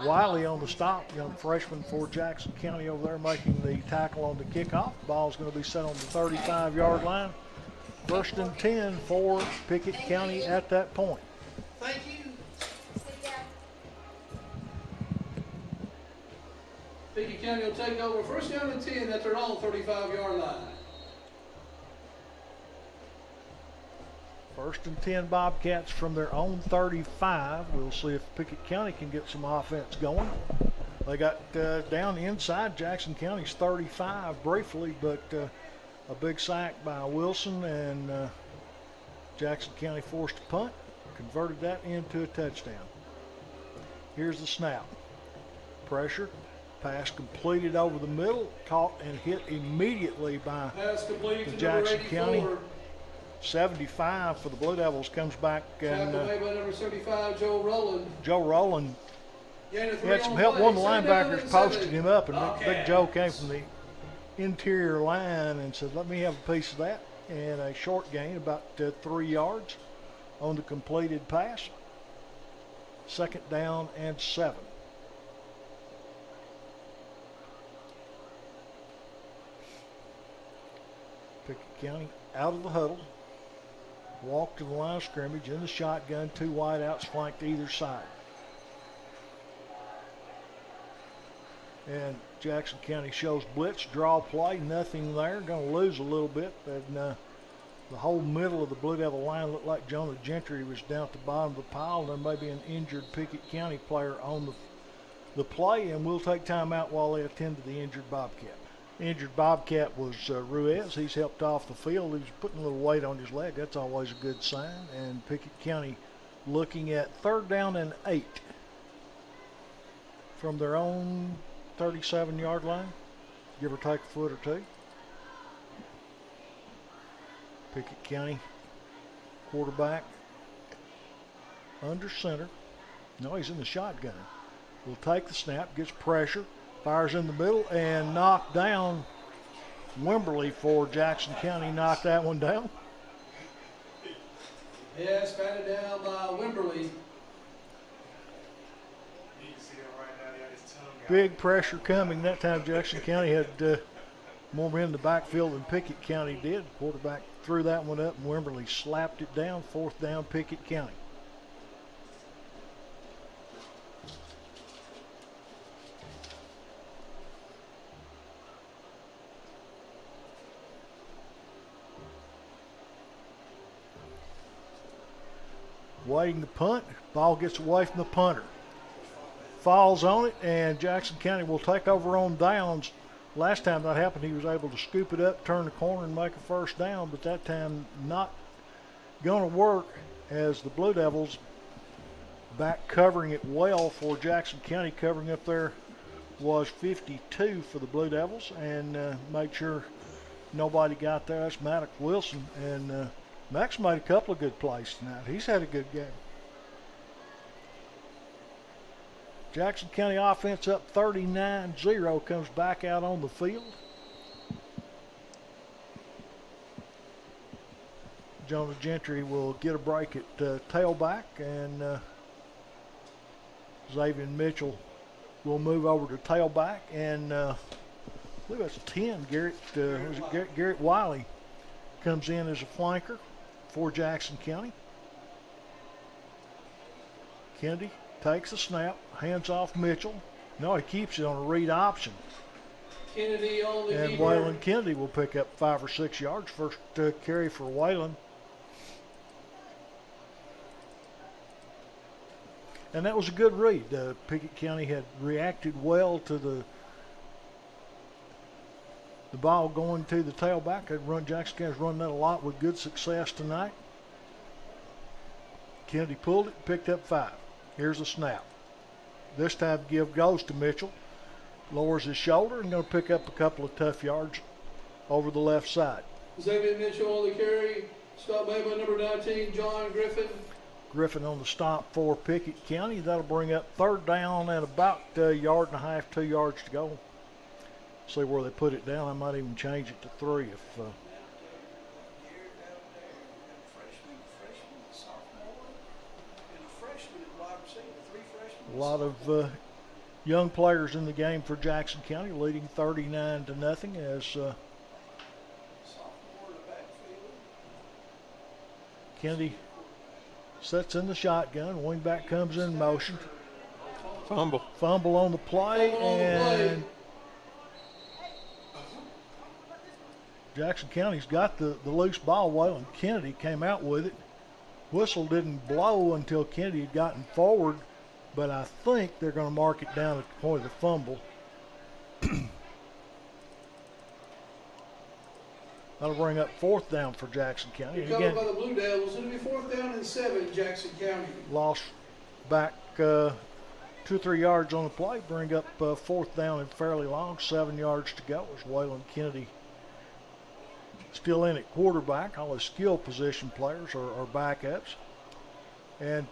Wiley on the stop, young freshman for Jackson County over there making the tackle on the kickoff. Ball's going to be set on the 35-yard line. First and 10 for Pickett County at that point. Thank you. Pickett County will take over first down and 10 at their own 35-yard line. First and 10 Bobcats from their own 35. We'll see if Pickett County can get some offense going. They got down inside Jackson County's 35 briefly, but a big sack by Wilson, and Jackson County forced a punt, converted that into a touchdown. Here's the snap. Pressure. Pass completed over the middle, caught and hit immediately by the Jackson County. 75 for the Blue Devils comes back, and made by number 75, Joe Rowland. Joe Rowland had some help. One of the linebackers posted him up, and Big Joe came from the interior line and said, "Let me have a piece of that." And a short gain, about 3 yards on the completed pass. Second down and 7. Pickett County out of the huddle. Walk to the line of scrimmage in the shotgun. 2 wideouts flanked either side. And Jackson County shows blitz, draw play, nothing there. Going to lose a little bit. And the whole middle of the Blue Devil line looked like Jonah Gentry was down at the bottom of the pile. There may be an injured Pickett County player on the play, and we'll take time out while they attend to the injured Bobcat. The injured Bobcat was Ruiz. He's helped off the field. He was putting a little weight on his leg. That's always a good sign. And Pickett County looking at 3rd down and 8 from their own 37-yard line, give or take a foot or two. Pickett County quarterback under center. No, he's in the shotgun. Will take the snap, gets pressure, fires in the middle, and knocked down. Wimberly for Jackson County knocked that one down. Yes, batted down by Wimberly. Big pressure coming. That time Jackson County had more men in the backfield than Pickett County did. Quarterback threw that one up, and Wimberly slapped it down. 4th down, Pickett County. Waiting the punt. Ball gets away from the punter. Falls on it, and Jackson County will take over on downs. Last time that happened, he was able to scoop it up, turn the corner, and make a first down, but that time not going to work, as the Blue Devils back covering it well for Jackson County. Covering up there was 52 for the Blue Devils, and made sure nobody got there. That's Maddox Wilson, and Max made a couple of good plays tonight. He's had a good game. Jackson County offense up 39-0, comes back out on the field. Jonah Gentry will get a break at tailback, and Xavier Mitchell will move over to tailback, and I believe that's 10. Garrett Wiley comes in as a flanker for Jackson County. Kennedy takes the snap, hands off Mitchell. No, he keeps it on a read option. Kennedy on the and Waylon Kennedy will pick up 5 or 6 yards. First carry for Waylon. And that was a good read. Pickett County had reacted well to the ball going to the tailback. Jackson County's run that a lot with good success tonight. Kennedy pulled it, picked up 5. Here's the snap. This time give goes to Mitchell. Lowers his shoulder and going to pick up a couple of tough yards over the left side. Xavier Mitchell on the carry. Stop made by number 19, John Griffin. Griffin on the stop for Pickett County. That'll bring up 3rd down and about a yard and a half, 2 yards to go. See where they put it down. I might even change it to 3 if Freshman, sophomore, and a freshman at wide receiver. A lot of young players in the game for Jackson County, leading 39-0 as Kennedy sets in the shotgun. Wingback comes in motion. Fumble on the play, and Jackson County's got the loose ball. Waylon Kennedy came out with it. Whistle didn't blow until Kennedy had gotten forward, but I think they're going to mark it down at the point of the fumble. That'll bring up 4th down for Jackson County. Recovered by the Blue Devils. It'll be 4th down and 7, Jackson County. Lost back 2 or 3 yards on the play. Bring up 4th down and fairly long. 7 yards to go as Waylon Kennedy still in at quarterback. All his skill position players are backups. And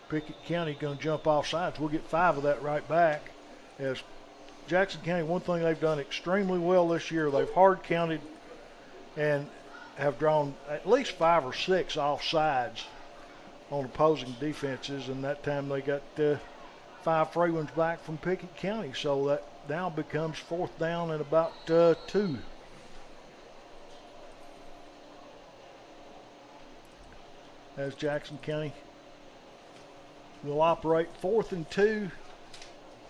Pickett County going to jump off sides. We'll get 5 of that right back. As Jackson County, one thing they've done extremely well this year, they've hard counted and have drawn at least 5 or 6 offsides on opposing defenses, and that time they got 5 free ones back from Pickett County, so that now becomes 4th down and about 2. As Jackson County will operate 4th and 2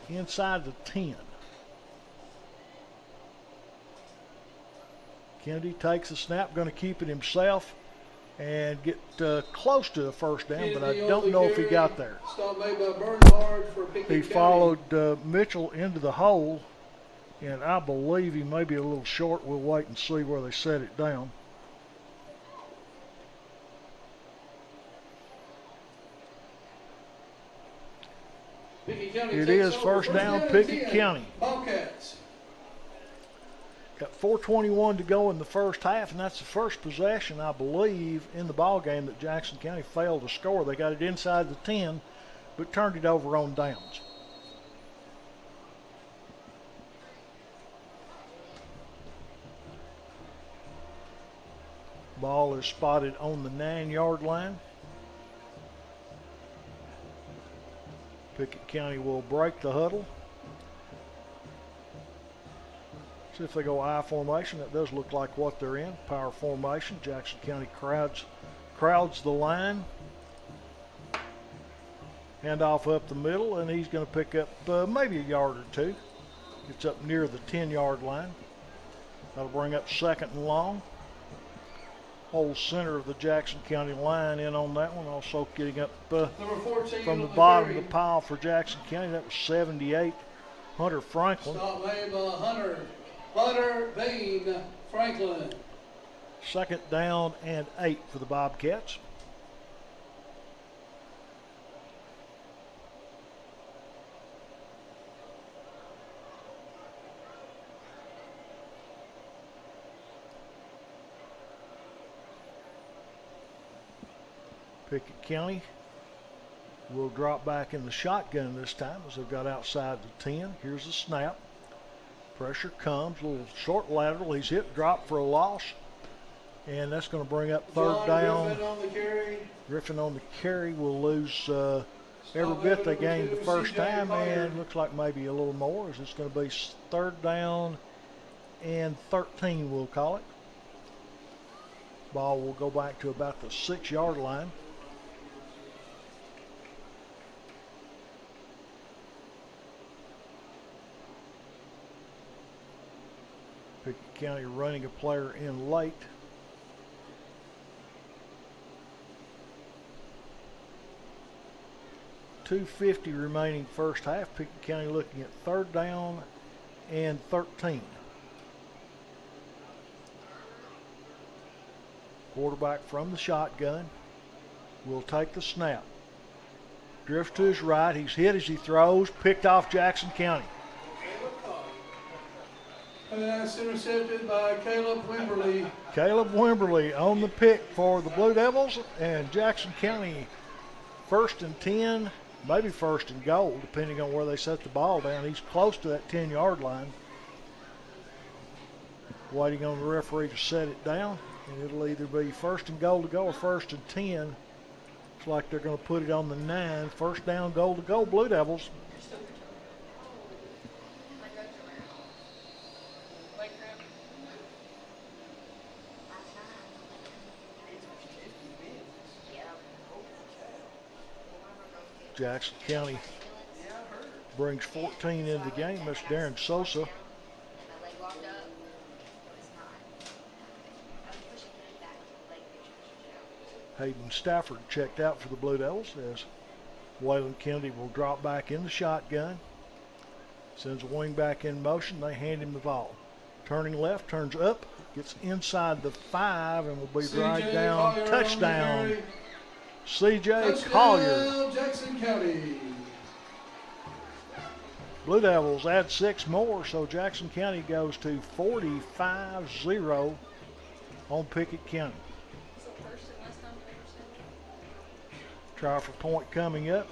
inside the 10. Kennedy takes the snap, going to keep it himself and get close to the 1st down, but I don't know if he got there. Stop made by Bernhard for Pickett He County. followed Mitchell into the hole, and I believe he may be a little short. We'll wait and see where they set it down. It is 1st down, Pickett County. Bobcats. Got 4:21 to go in the first half, and that's the first possession, I believe, in the ball game that Jackson County failed to score. They got it inside the 10, but turned it over on downs. Ball is spotted on the 9-yard line. Pickett County will break the huddle. See if they go I formation. That does look like what they're in. Power formation. Jackson County crowds the line. Handoff up the middle, and he's going to pick up maybe a yard or 2. It's up near the 10-yard line. That'll bring up 2nd and long. Whole center of the Jackson County line in on that one. Also getting up from the bottom of the pile for Jackson County. That was 78, Hunter Franklin. Stop made by Hunter Bain Franklin. 2nd down and 8 for the Bobcats. Pickett County will drop back in the shotgun this time as they've got outside the 10. Here's the snap. Pressure comes, a little short lateral. He's hit, drop for a loss. And that's going to bring up 3rd down. Griffin on the carry. Griffin on the carry will lose every bit they gained the first time, and looks like maybe a little more, as it's going to be 3rd down and 13, we'll call it. Ball will go back to about the 6-yard line. Pickett County running a player in late. .250 remaining first half. Pickett County looking at 3rd down and 13. Quarterback from the shotgun will take the snap. Drifts to his right. He's hit as he throws. Picked off Jackson County. And that's intercepted by Caleb Wimberly. Caleb Wimberly on the pick for the Blue Devils, and Jackson County 1st and 10, maybe 1st and goal, depending on where they set the ball down. He's close to that 10-yard line. Waiting on the referee to set it down, and it'll either be 1st and goal to go or 1st and 10. Looks like they're going to put it on the 9. First down, goal to go, Blue Devils. Jackson County brings 14 into the game. That's Darren Sosa. Hayden Stafford checked out for the Blue Devils as Waylon Kennedy will drop back in the shotgun. Sends a wing back in motion. They hand him the ball. Turning left, turns up, gets inside the 5 and will be dragged down. Collier Touchdown, C.J. Collier. Jackson County. Blue Devils add 6 more, so Jackson County goes to 45-0 on Pickett County. Try for point coming up.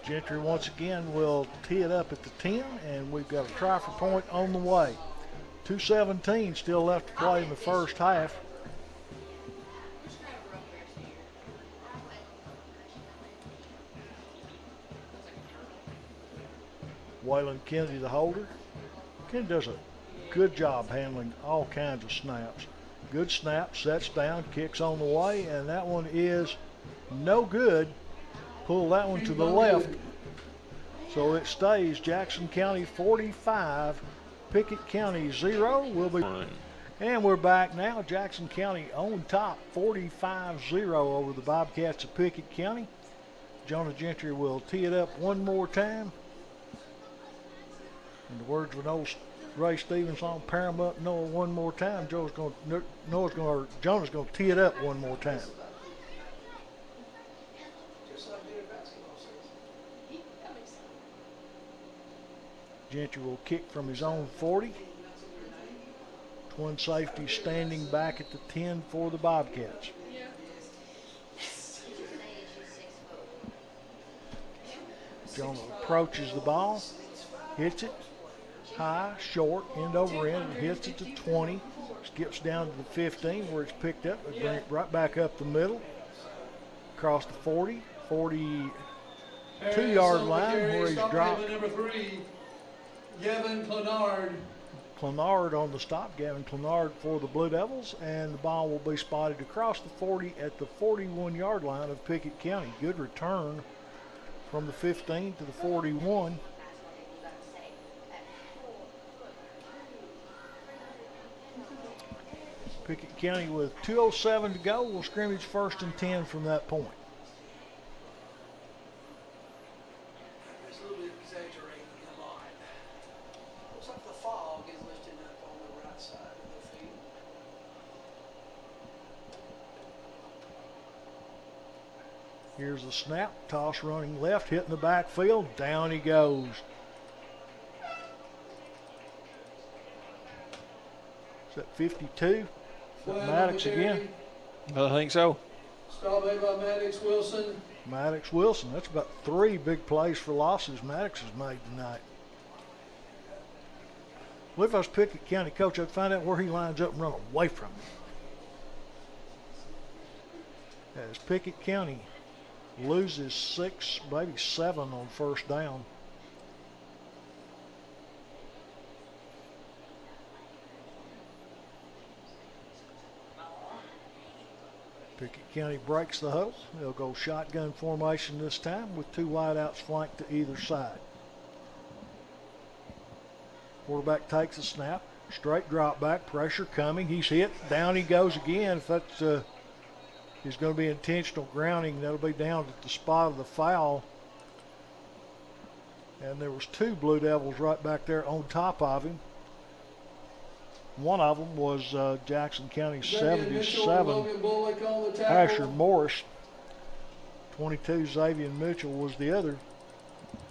Gentry once again will tee it up at the 10, and we've got a try for point on the way. 2:17 still left to play in the first half. Waylon Kennedy, the holder. Kennedy does a good job handling all kinds of snaps. Good snap, sets down, kicks on the way, and that one is no good. Pull that one to the left. So it stays Jackson County 45, Pickett County 0. And we're back now. Jackson County on top, 45-0 over the Bobcats of Pickett County. Jonah Gentry will tee it up one more time. In the words of an old Ray Stevens song, pair 'em up, Noah, one more time. Jonah's going to tee it up one more time. Gentry will kick from his own 40. Twin safety standing back at the 10 for the Bobcats. Jonah approaches the ball, hits it. High, short, end over end, hits it to 20, skips down to the 15 where it's picked up, and bring it right back up the middle, across the 40, 42-yard line where he's dropped. Number 3, Gavin Clenard. Clenard on the stop, Gavin Clenard for the Blue Devils, and the ball will be spotted across the 40 at the 41-yard line of Pickett County. Good return from the 15 to the 41. Pickett County with 2:07 to go will scrimmage 1st and 10 from that point. It's a little bit exaggerating a lot. Looks like the fog is lifting up on the right side of the field. Here's the snap, toss running left, hitting the backfield, down he goes. Is that 52? Is that Maddox again? I think so. Stop made by Maddox Wilson. Maddox Wilson. That's about 3 big plays for losses Maddox has made tonight. Well, if I was Pickett County coach, I'd find out where he lines up and run away from him. As Pickett County loses 6, maybe 7 on first down. Pickett County breaks the huddle. They'll go shotgun formation this time with 2 wideouts flanked to either side. Quarterback takes a snap, straight drop back, pressure coming. He's hit, down he goes again. If that's is going to be intentional grounding, that'll be down at the spot of the foul. And there was 2 Blue Devils right back there on top of him. One of them was Jackson County 77, Asher Morris. 22, Xavier Mitchell was the other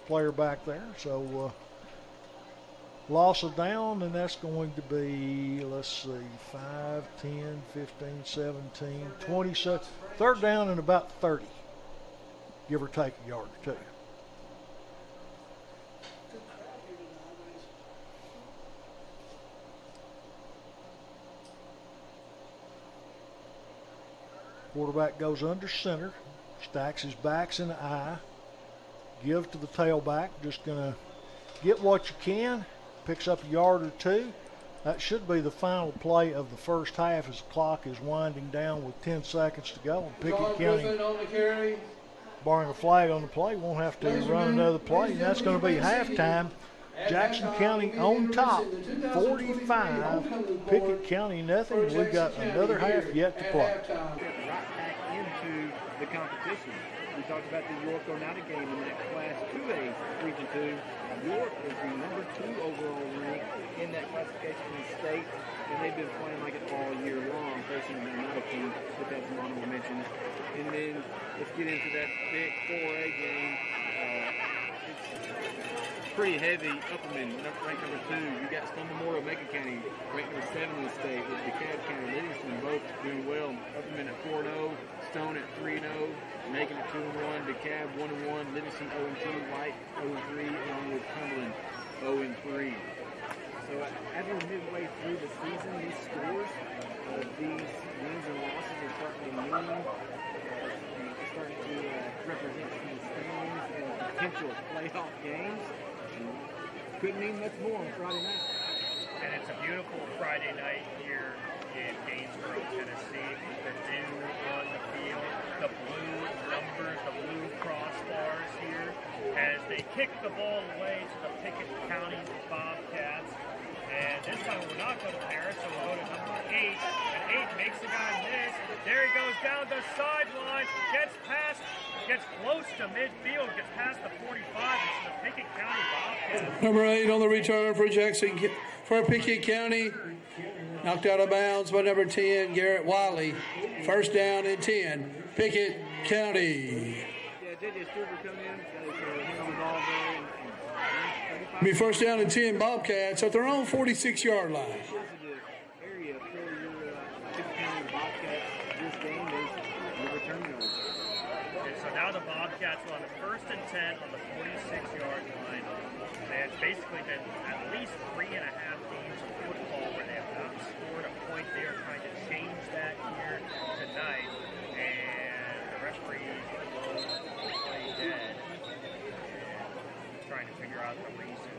player back there. So loss of down, and that's going to be, let's see, 5, 10, 15, 17, 20. So 3rd down and about 30, give or take a yard or 2. Quarterback goes under center, stacks his backs in the eye, give to the tailback, just going to get what you can, picks up a yard or two. That should be the final play of the first half as the clock is winding down with 10 seconds to go. And Pickett County, barring a flag on the play, won't have to run another play, and that's going to be halftime. Jackson County on top, 45, Pickett County nothing. We've got another half yet to play. Right back into the competition. We talked about the York Oneida game in that Class 2A Region 2. York is the number 2 overall rank in that classification in the state, and they've been playing like it all year long, facing the Oneida team, but that's an honorable mention. And then let's get into that big 4A game. It's pretty heavy. Upperman, ranked number 2. You got Stone Memorial, Macon County, ranked number 7 in the state, with DeKalb County, Livingston, both doing well. Upperman at 4-0, Stone at 3-0, Macon at 2-1, DeKalb 1-1, Livingston 0-2, White 0-3, along with Cumberland 0-3. So as we're midway through the season, these scores of these wins and losses are starting to mean, starting to represent some standings and potential playoff games. Couldn't mean much more on Friday night. And it's a beautiful Friday night here in Gainesboro, Tennessee. The dew on the field, the blue numbers, the blue crossbars here as they kick the ball away to the Pickett County Bobcats. And this time we're not going to Paris, so we'll go to number 8. And 8 makes the guy miss. There he goes down the sideline, gets past, gets close to midfield, gets past the 45. It's the Pickett County Bobcats. Number 8 on the return for Pickett County. Knocked out of bounds by number 10, Garrett Wiley. First down and 10, Pickett County. Yeah, J.J. Stewart come in, hit on the ball there. Be first down and 10 Bobcats at their own 46-yard line. This is the area for your Pickett County Bobcats. This game is the return yard. Okay, so now the Bobcats are on the 1st and 10 on the 46-yard line. And it's basically been at least 3.5 games of football where they have not scored a point. They are trying to change that here tonight. And the referees will play dead. And trying to figure out the reason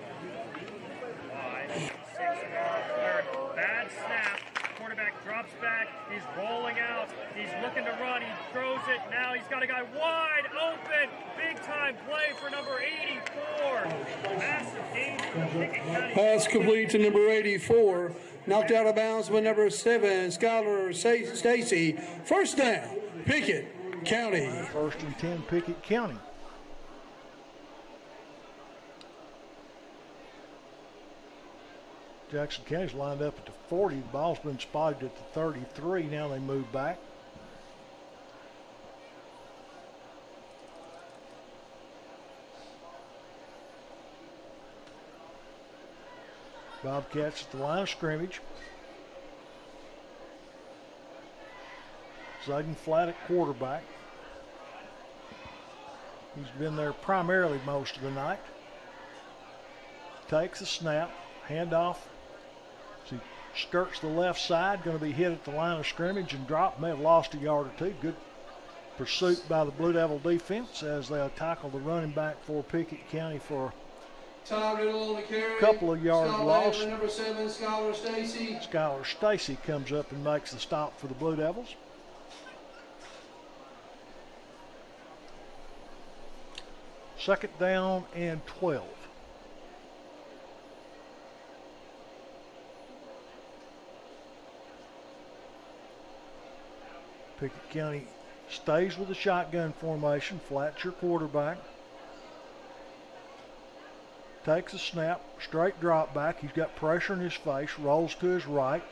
why. 6-yard third. Bad snap. Quarterback drops back. He's rolling out. He's looking to run. He throws it. Now he's got a guy wide open. Big time play for number 84. Massive game for the Pickett County. Pass complete to number 84. Knocked out of bounds by number 7, Skylar Stacy. First down, Pickett County. 1st and 10, Pickett County. Jackson County's lined up at the 40. The ball's been spotted at the 33. Now they move back. Bobcats at the line of scrimmage. Zayden Flatt at quarterback. He's been there primarily most of the night. Takes the snap, handoff. He skirts the left side, going to be hit at the line of scrimmage and dropped. May have lost a yard or two. Good pursuit by the Blue Devil defense as they'll tackle the running back for Pickett County for a couple of yard loss. Number 7, Skylar Stacy. Skylar Stacy comes up and makes the stop for the Blue Devils. Second down and 12. Pickett County stays with the shotgun formation. Flat's your quarterback. Takes a snap, straight drop back. He's got pressure in his face, rolls to his right,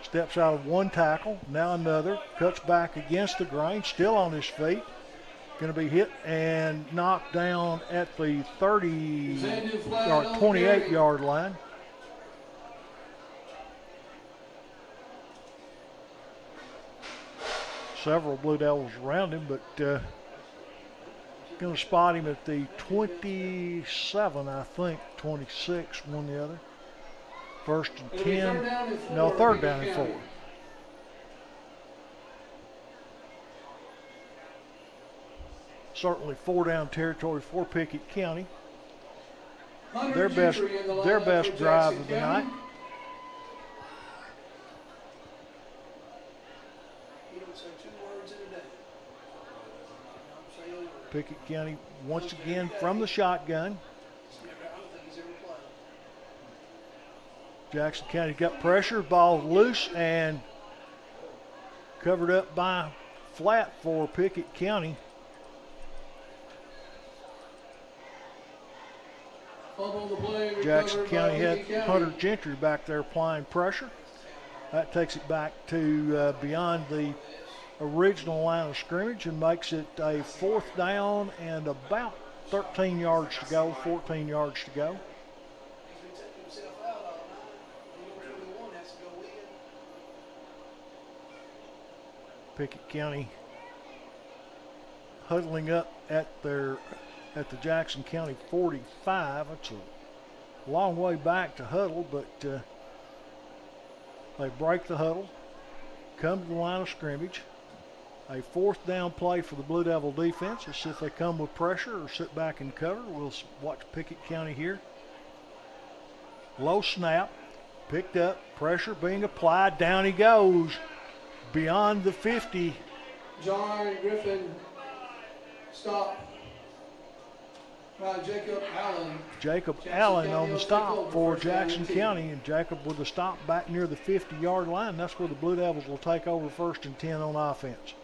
steps out of one tackle, now another, cuts back against the grain, still on his feet. Going to be hit and knocked down at the 30 or 28-yard line. Several Blue Devils around him, but going to spot him at the 27, I think, 26, one or the other. 1st and 10, no, 3rd down and 4. certainly 4-down territory for Pickett County. Hunter Gentry in the lineup Their best for drive Jackson of the County. night. He don't say 2 words in a day. Don't say a word. Pickett County once again from the shotgun. I don't think he's ever played. Jackson County got pressure, ball loose and covered up by flat for Pickett County. Fumble the play, Jackson recovered County by had Pickett County. Hunter Gentry back there applying pressure. That takes it back to beyond the original line of scrimmage and makes it a 4th down and about 13 yards to go, 14 yards to go. He's been taking himself out all night. Number 21 has to go in. Pickett County huddling up at the Jackson County 45. That's a long way back to huddle, but they break the huddle, come to the line of scrimmage. A 4th down play for the Blue Devil defense. Let's see if they come with pressure or sit back and cover. We'll watch Pickett County here. Low snap, picked up, pressure being applied. Down he goes beyond the 50. John Griffin stop by Jacob Allen. Jacob Jackson Allen County on the will take stop over for first down Jackson and 10. County, and Jacob with the stop back near the 50-yard line. That's where the Blue Devils will take over 1st and 10 on offense.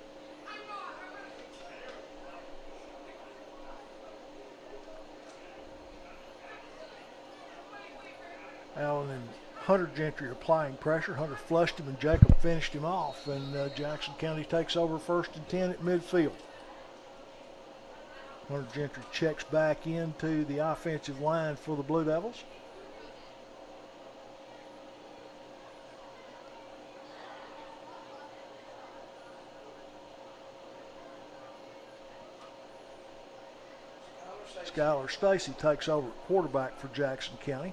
Allen and Hunter Gentry applying pressure. Hunter flushed him and Jacob finished him off, and Jackson County takes over 1st and 10 at midfield. Hunter Gentry checks back into the offensive line for the Blue Devils. Skylar Stacy takes over at quarterback for Jackson County.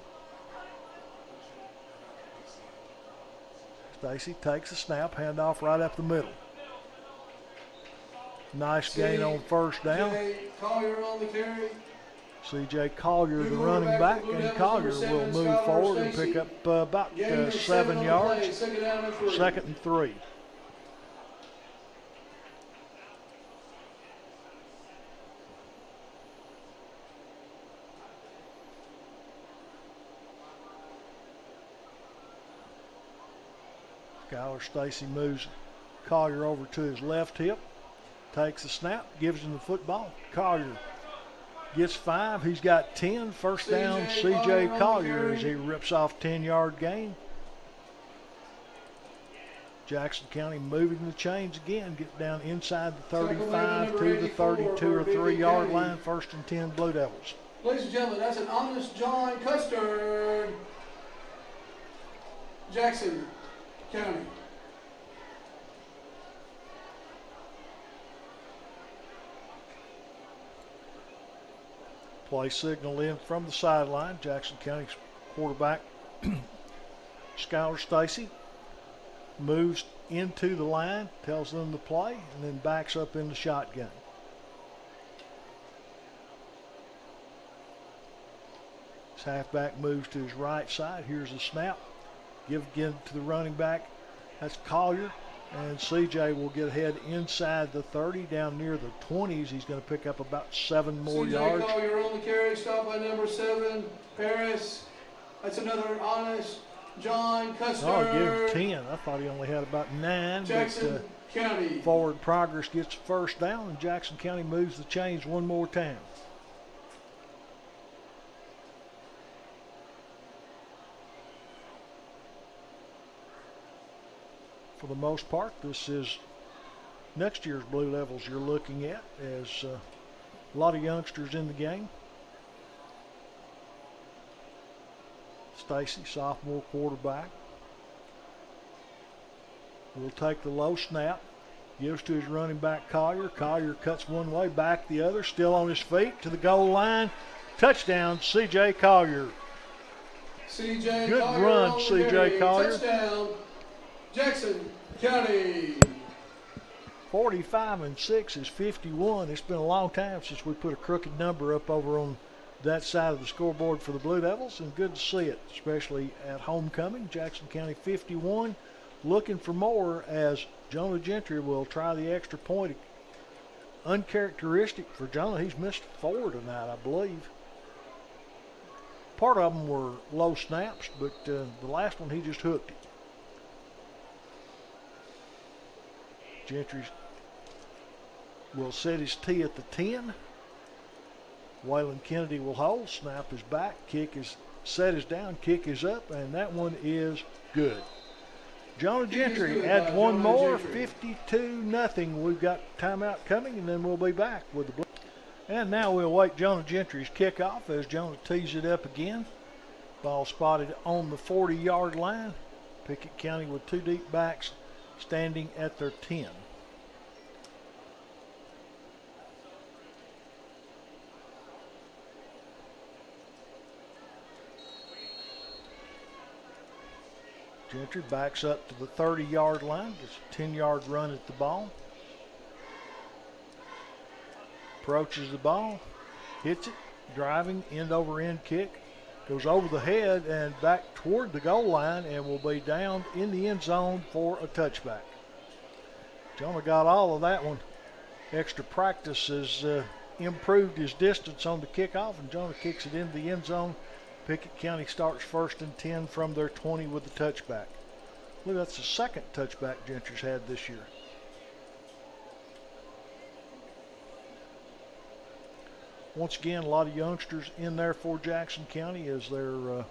Stacy takes a snap, handoff right up the middle. Nice gain on 1st down. C.J. Collier on the carry. C.J. Collier, the running back, and Collier will move forward and pick up about 7 yards. 2nd and 3. Skylar Stacy moves Collier over to his left hip, takes the snap, gives him the football. Collier gets 5. He's got 10. 1st down, C.J. Collier as he rips off 10-yard gain. Jackson County moving the chains again, get down inside the 35 to the 32 or 3-yard line. 1st and 10 Blue Devils. Ladies and gentlemen, that's an honest John Custer. Jackson County. Play signal in from the sideline. Jackson County's quarterback, Skylar Stacy, moves into the line, tells them to play, and then backs up in the shotgun. His halfback moves to his right side. Here's the snap. Give again to the running back. That's Collier. And CJ will get ahead inside the 30, down near the 20s. He's going to pick up about 7 more yards. CJ Collier on the carry, stopped by number 7, Paris. That's another honest John Custer. Oh, give him 10. I thought he only had about 9. Jackson but, County. Forward progress gets 1st down, and Jackson County moves the chains one more time. For the most part, this is next year's Blue Devils you're looking at, as a lot of youngsters in the game. Stacy, sophomore quarterback, will take the low snap, gives to his running back Collier. Collier cuts one way, back the other, still on his feet to the goal line. Touchdown, C.J. Collier. CJ Good Collier run, on the C.J. carry. Collier. Touchdown, Jackson County. 45-6 is 51. It's been a long time since we put a crooked number up over on that side of the scoreboard for the Blue Devils, and good to see it, especially at homecoming. Jackson County 51, looking for more as Jonah Gentry will try the extra point. Uncharacteristic for Jonah, he's missed 4 tonight, I believe. Part of them were low snaps, but the last one he just hooked it. Gentry will set his tee at the 10. Waylon Kennedy will hold. Snap is back. Kick is set is down. Kick is up, and that one is good. Jonah Gentry adds one more. 52-0. We've got timeout coming, and then we'll be back with the Blue. And now we'll wait Jonah Gentry's kickoff as Jonah tees it up again. Ball spotted on the 40-yard line. Pickett County with 2 deep backs standing at their 10. Gentry backs up to the 30-yard line, gets a 10-yard run at the ball. Approaches the ball, hits it, driving, end-over-end kick. Goes over the head and back toward the goal line and will be down in the end zone for a touchback. Jonah got all of that one. Extra practice has improved his distance on the kickoff, and Jonah kicks it into the end zone. Pickett County starts 1st and 10 from their 20 with the touchback. Look, that's the second touchback Gentry's had this year. Once again, a lot of youngsters in there for Jackson County as they're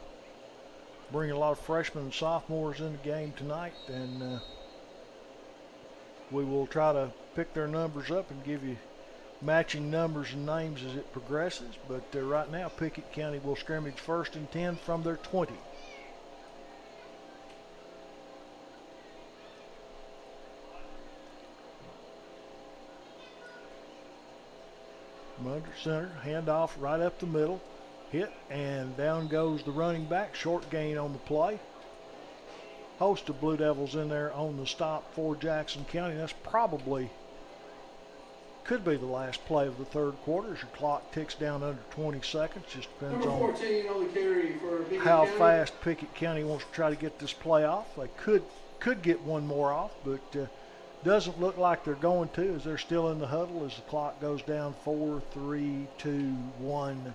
bringing a lot of freshmen and sophomores in the game tonight, and we will try to pick their numbers up and give you matching numbers and names as it progresses. But right now, Pickett County will scrimmage 1st and 10 from their 20. From under center, handoff right up the middle, hit, and down goes the running back. Short gain on the play. Host of Blue Devils in there on the stop for Jackson County. That's probably could be the last play of the 3rd quarter as your clock ticks down under 20 seconds. Just depends Number 14 on the carry for Pickett how County. fast Pickett County wants to try to get this play off. They could get one more off, but doesn't look like they're going to, as they're still in the huddle as the clock goes down 4, 3, 2, 1,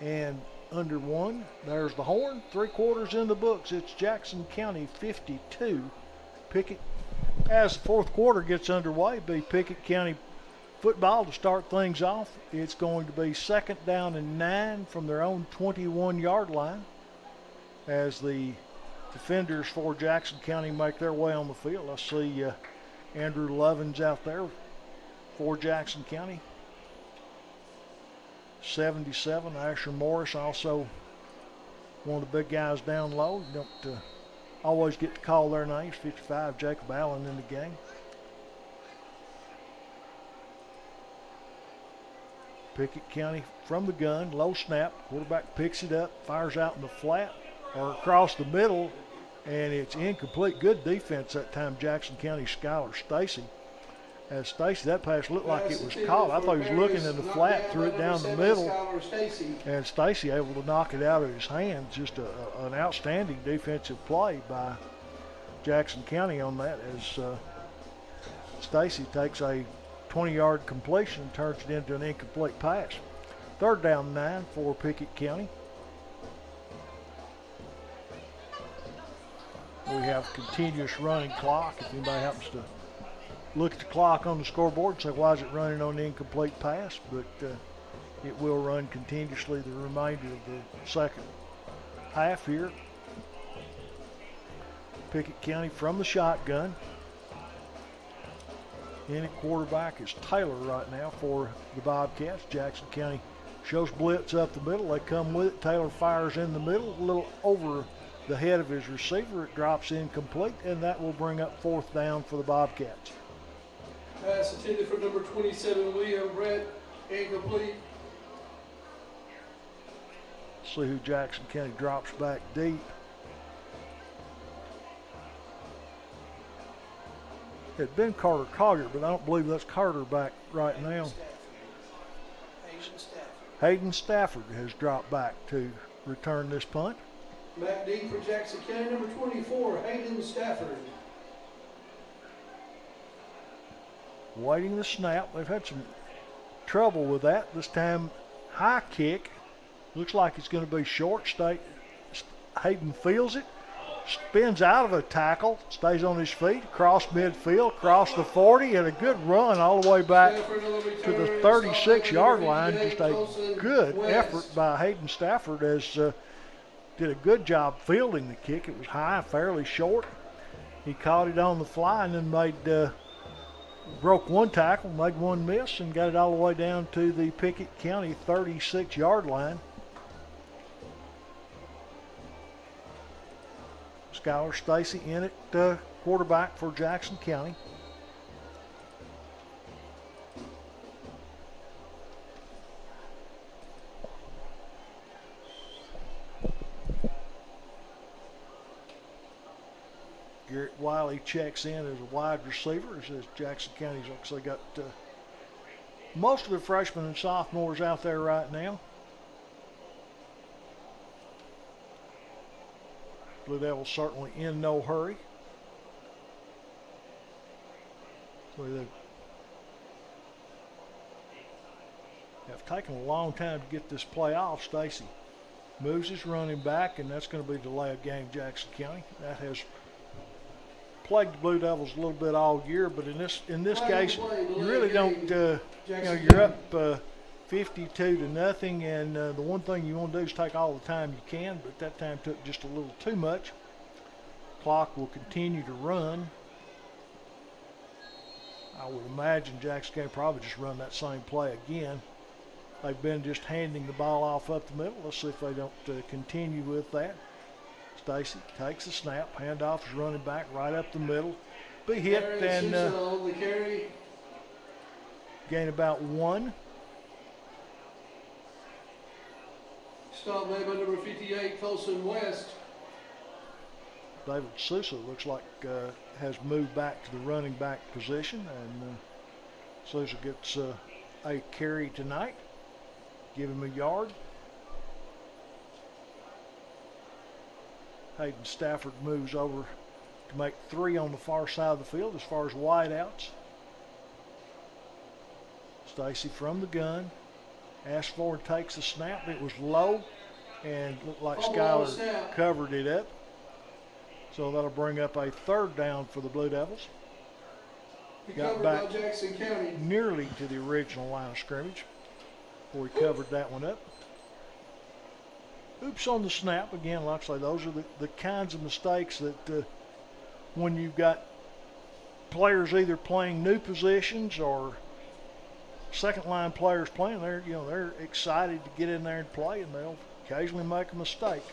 and under 1. There's the horn. 3 quarters in the books. It's Jackson County 52. Pickett, as the 4th quarter gets underway, be Pickett County football to start things off. It's going to be 2nd down and 9 from their own 21-yard line as the defenders for Jackson County make their way on the field. I see Andrew Lovins out there for Jackson County. 77, Asher Morris, also one of the big guys down low. You don't always get to call their names. 55, Jacob Allen in the game. Pickett County from the gun, low snap. Quarterback picks it up, fires out in the flat or across the middle, and it's incomplete. Good defense that time, Jackson County Skylar Stacy. As Stacy, that pass looked like it was caught. I thought he was looking in the flat, threw it down the middle, and Stacy able to knock it out of his hands. Just an outstanding defensive play by Jackson County on that, as Stacy takes a 20-yard completion and turns it into an incomplete pass. 3rd down 9 for Pickett County. We have continuous running clock. If anybody happens to look at the clock on the scoreboard and say, why is it running on the incomplete pass? But it will run continuously the remainder of the 2nd half here. Pickett County from the shotgun. In at quarterback is Taylor right now for the Bobcats. Jackson County shows blitz up the middle. They come with it. Taylor fires in the middle, a little over the head of his receiver. It drops incomplete, and that will bring up 4th down for the Bobcats. Pass intended for number 27, William Brett, incomplete. See who Jackson County drops back deep. Had been Carter Collier, but I don't believe that's Carter back right now. Hayden Stafford has dropped back to return this punt. Back deep for Jackson County, number 24, Hayden Stafford. Waiting the snap. They've had some trouble with that. This time, high kick. Looks like it's going to be short. Hayden feels it. Spins out of a tackle. Stays on his feet. Across midfield. Across the 40. And a good run all the way back to the 36-yard line. Just a good effort by Hayden Stafford as did a good job fielding the kick. It was high, fairly short. He caught it on the fly and then broke one tackle, made one miss, and got it all the way down to the Pickett County 36-yard line. Skylar Stacy in at quarterback for Jackson County. Garrett Wiley checks in as a wide receiver. As Jackson County's actually got most of the freshmen and sophomores out there right now. Blue Devils certainly in no hurry. So they have taken a long time to get this play off. Stacy moves his running back, and that's going to be delay of game Jackson County. That has plagued the Blue Devils a little bit all year, but in this case, you really don't. You're up 52-0, and the one thing you want to do is take all the time you can, but that time took just a little too much. Clock will continue to run. I would imagine Jackson County probably just run that same play again. They've been just handing the ball off up the middle. Let's see if they don't continue with that. Stacy takes the snap, handoff is running back right up the middle. Be hit and gain about 1. Stop made by number 58, Colson West. David Sousa looks like has moved back to the running back position, and Sousa gets a carry tonight. Give him a yard. Hayden Stafford moves over to make 3 on the far side of the field as far as wideouts. Stacy from the gun. Asks for and takes the snap. It was low and looked like Skyler covered it up. So that'll bring up a 3rd down for the Blue Devils. Got back nearly to the original line of scrimmage before he covered that one up. Oops on the snap. Again, like I say, those are the kinds of mistakes that when you've got players either playing new positions or second line players playing, they're excited to get in there and play, and they'll occasionally make a mistake.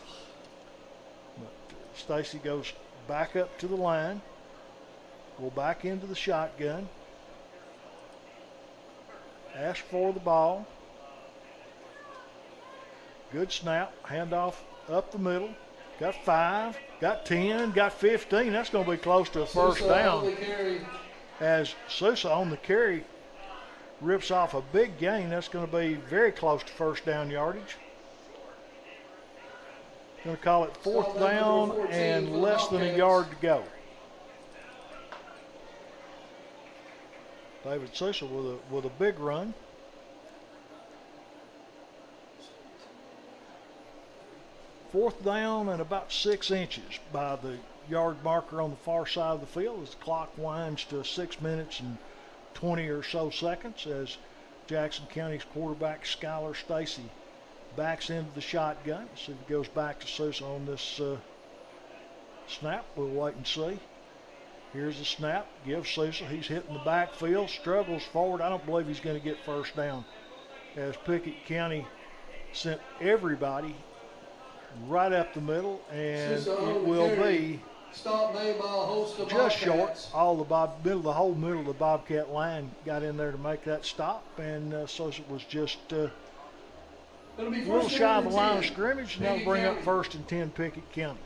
But Stacy goes back up to the line. We'll back into the shotgun. Ask for the ball. Good snap. Handoff up the middle. Got 5, got 10, got 15. That's going to be close to a first down. As Sousa on the carry rips off a big gain, that's going to be very close to first down yardage. Going to call it 4th down and less than a yard to go. David Sousa with a big run. Fourth down and about 6 inches by the yard marker on the far side of the field as the clock winds to 6 minutes and 20 or so seconds as Jackson County's quarterback Skylar Stacy backs into the shotgun. See if he goes back to Sousa on this snap. We'll wait and see. Here's the snap. Gives Sousa. He's hitting the backfield. Struggles forward. I don't believe he's going to get first down as Pickett County sent everybody right up the middle, and it will be just short. The whole middle of the Bobcat line got in there to make that stop, and Sousa was just a little shy of the line of scrimmage, and that'll bring up 1st and 10 Pickett County.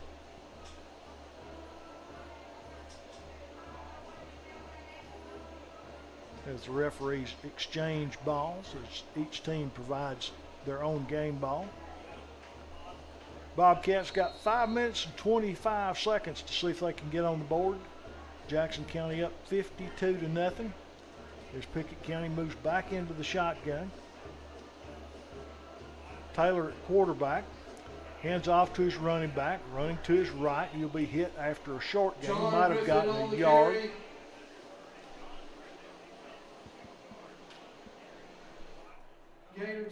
as the referees exchange balls as each team provides their own game ball. Bobcats got 5 minutes and 25 seconds to see if they can get on the board. Jackson County up 52-0 as Pickett County moves back into the shotgun. Taylor at quarterback. Hands off to his running back, running to his right. He'll be hit after a short game. He might have gotten a yard.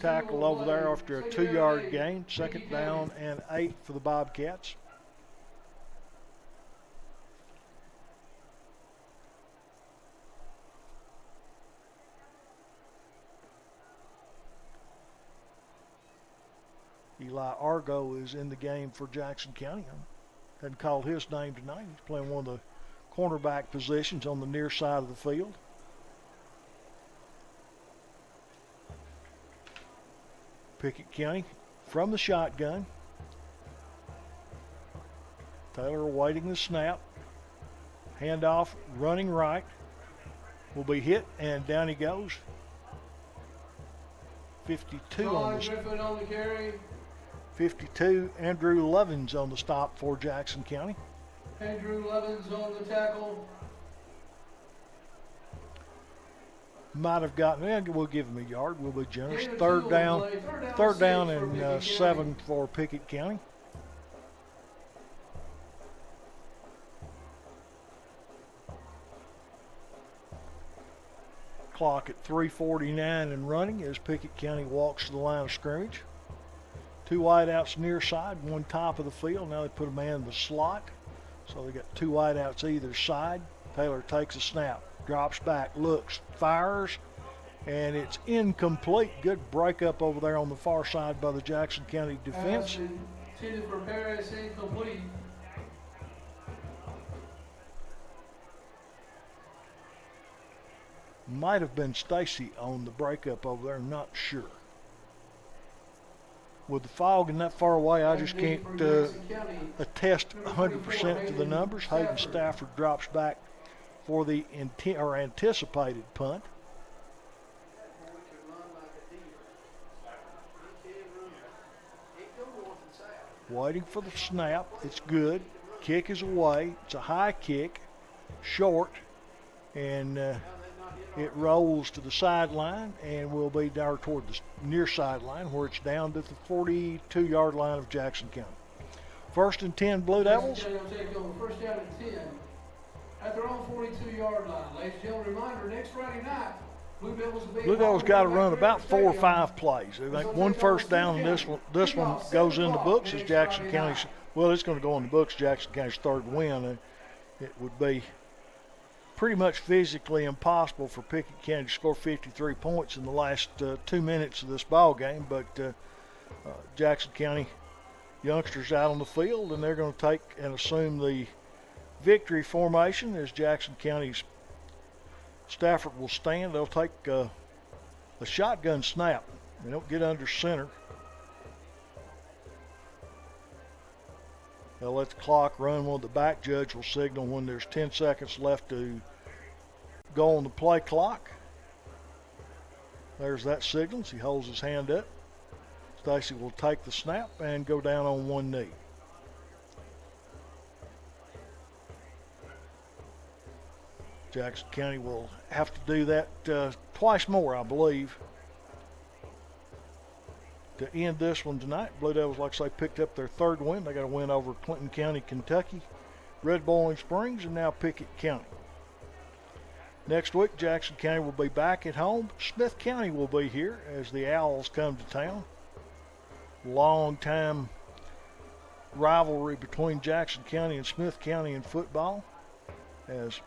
Tackle over there after a 2-yard gain. Second down and 8 for the Bobcats. Eli Argo is in the game for Jackson County. Hadn't called his name tonight. He's playing one of the cornerback positions on the near side of the field. Pickett County from the shotgun. Taylor awaiting the snap. Handoff, running right. Will be hit, and down he goes. 52 on the carry. 52, Andrew Lovins on the stop for Jackson County. Andrew Lovins on the tackle. Might have gotten, we'll give him a yard. We'll be generous. Third down and 7 for Pickett County. Clock at 3:49 and running as Pickett County walks to the line of scrimmage. 2 wideouts near side, 1 top of the field. Now they put a man in the slot. So they got 2 wideouts either side. Taylor takes a snap, drops back, looks, fires, and it's incomplete. Good breakup over there on the far side by the Jackson County defense. Intended for Paris, incomplete. Might have been Stacy on the breakup over there, not sure. With the fog and that far away, I just can't attest 100% to the numbers. Hayden Stafford drops back for the anticipated punt. Waiting for the snap. It's good. Kick is away. It's a high kick, short, and it rolls to the sideline and will be down toward the near sideline where it's down to the 42-yard line of Jackson County. 1st and 10 Blue Devils. First down and 10 at their own 42-yard line. Ladies and gentlemen, reminder, next Friday night, Blue Devils got to run about 4 or 5 plays. They make 1 first down, and this one goes in the books as Jackson County's, well, it's going to go in the books, Jackson County's 3rd win. It would be pretty much physically impossible for Pickett County to score 53 points in the last 2 minutes of this ball game, but Jackson County youngsters out on the field, and they're going to take and assume the victory formation as Jackson County's Stafford will stand. They'll take a shotgun snap. They don't get under center. They'll let the clock run. Well, the back judge will signal when there's 10 seconds left to go on the play clock. There's that signal as he holds his hand up. Stacy will take the snap and go down on one knee. Jackson County will have to do that twice more, I believe, to end this one tonight. Blue Devils, like I say, picked up their 3rd win. They got a win over Clinton County, Kentucky, Red Boiling Springs, and now Pickett County. Next week, Jackson County will be back at home. Smith County will be here as the Owls come to town. Long time rivalry between Jackson County and Smith County in football as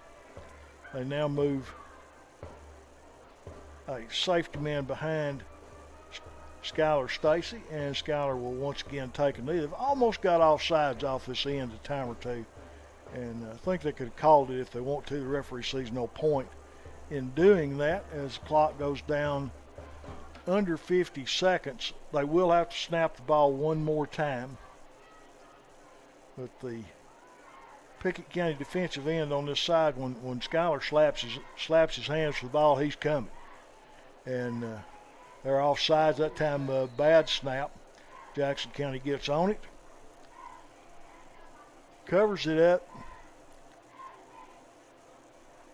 they now move a safety man behind Skylar Stacy, and Skylar will once again take a knee. They've almost got offsides off this end a time or two, and I think they could have called it if they want to. The referee sees no point in doing that as the clock goes down under 50 seconds. They will have to snap the ball one more time, but the Pickett County defensive end on this side. When Skyler slaps his hands for the ball, he's coming. And they're offsides that time. Bad snap. Jackson County gets on it, covers it up,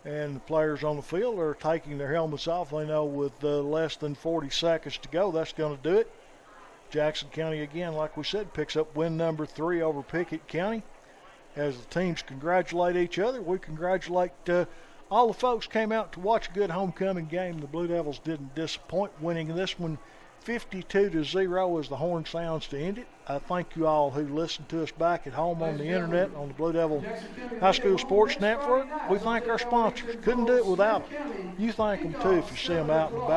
and the players on the field are taking their helmets off. They know with less than 40 seconds to go, that's going to do it. Jackson County, again, like we said, picks up win number 3 over Pickett County. As the teams congratulate each other, we congratulate all the folks came out to watch a good homecoming game. The Blue Devils didn't disappoint, winning this one 52-0 as the horn sounds to end it. I thank you all who listened to us back at home on the internet on the Blue Devil High School Sports Network. We thank our sponsors. Couldn't do it without them. You thank them too if you see them out and about.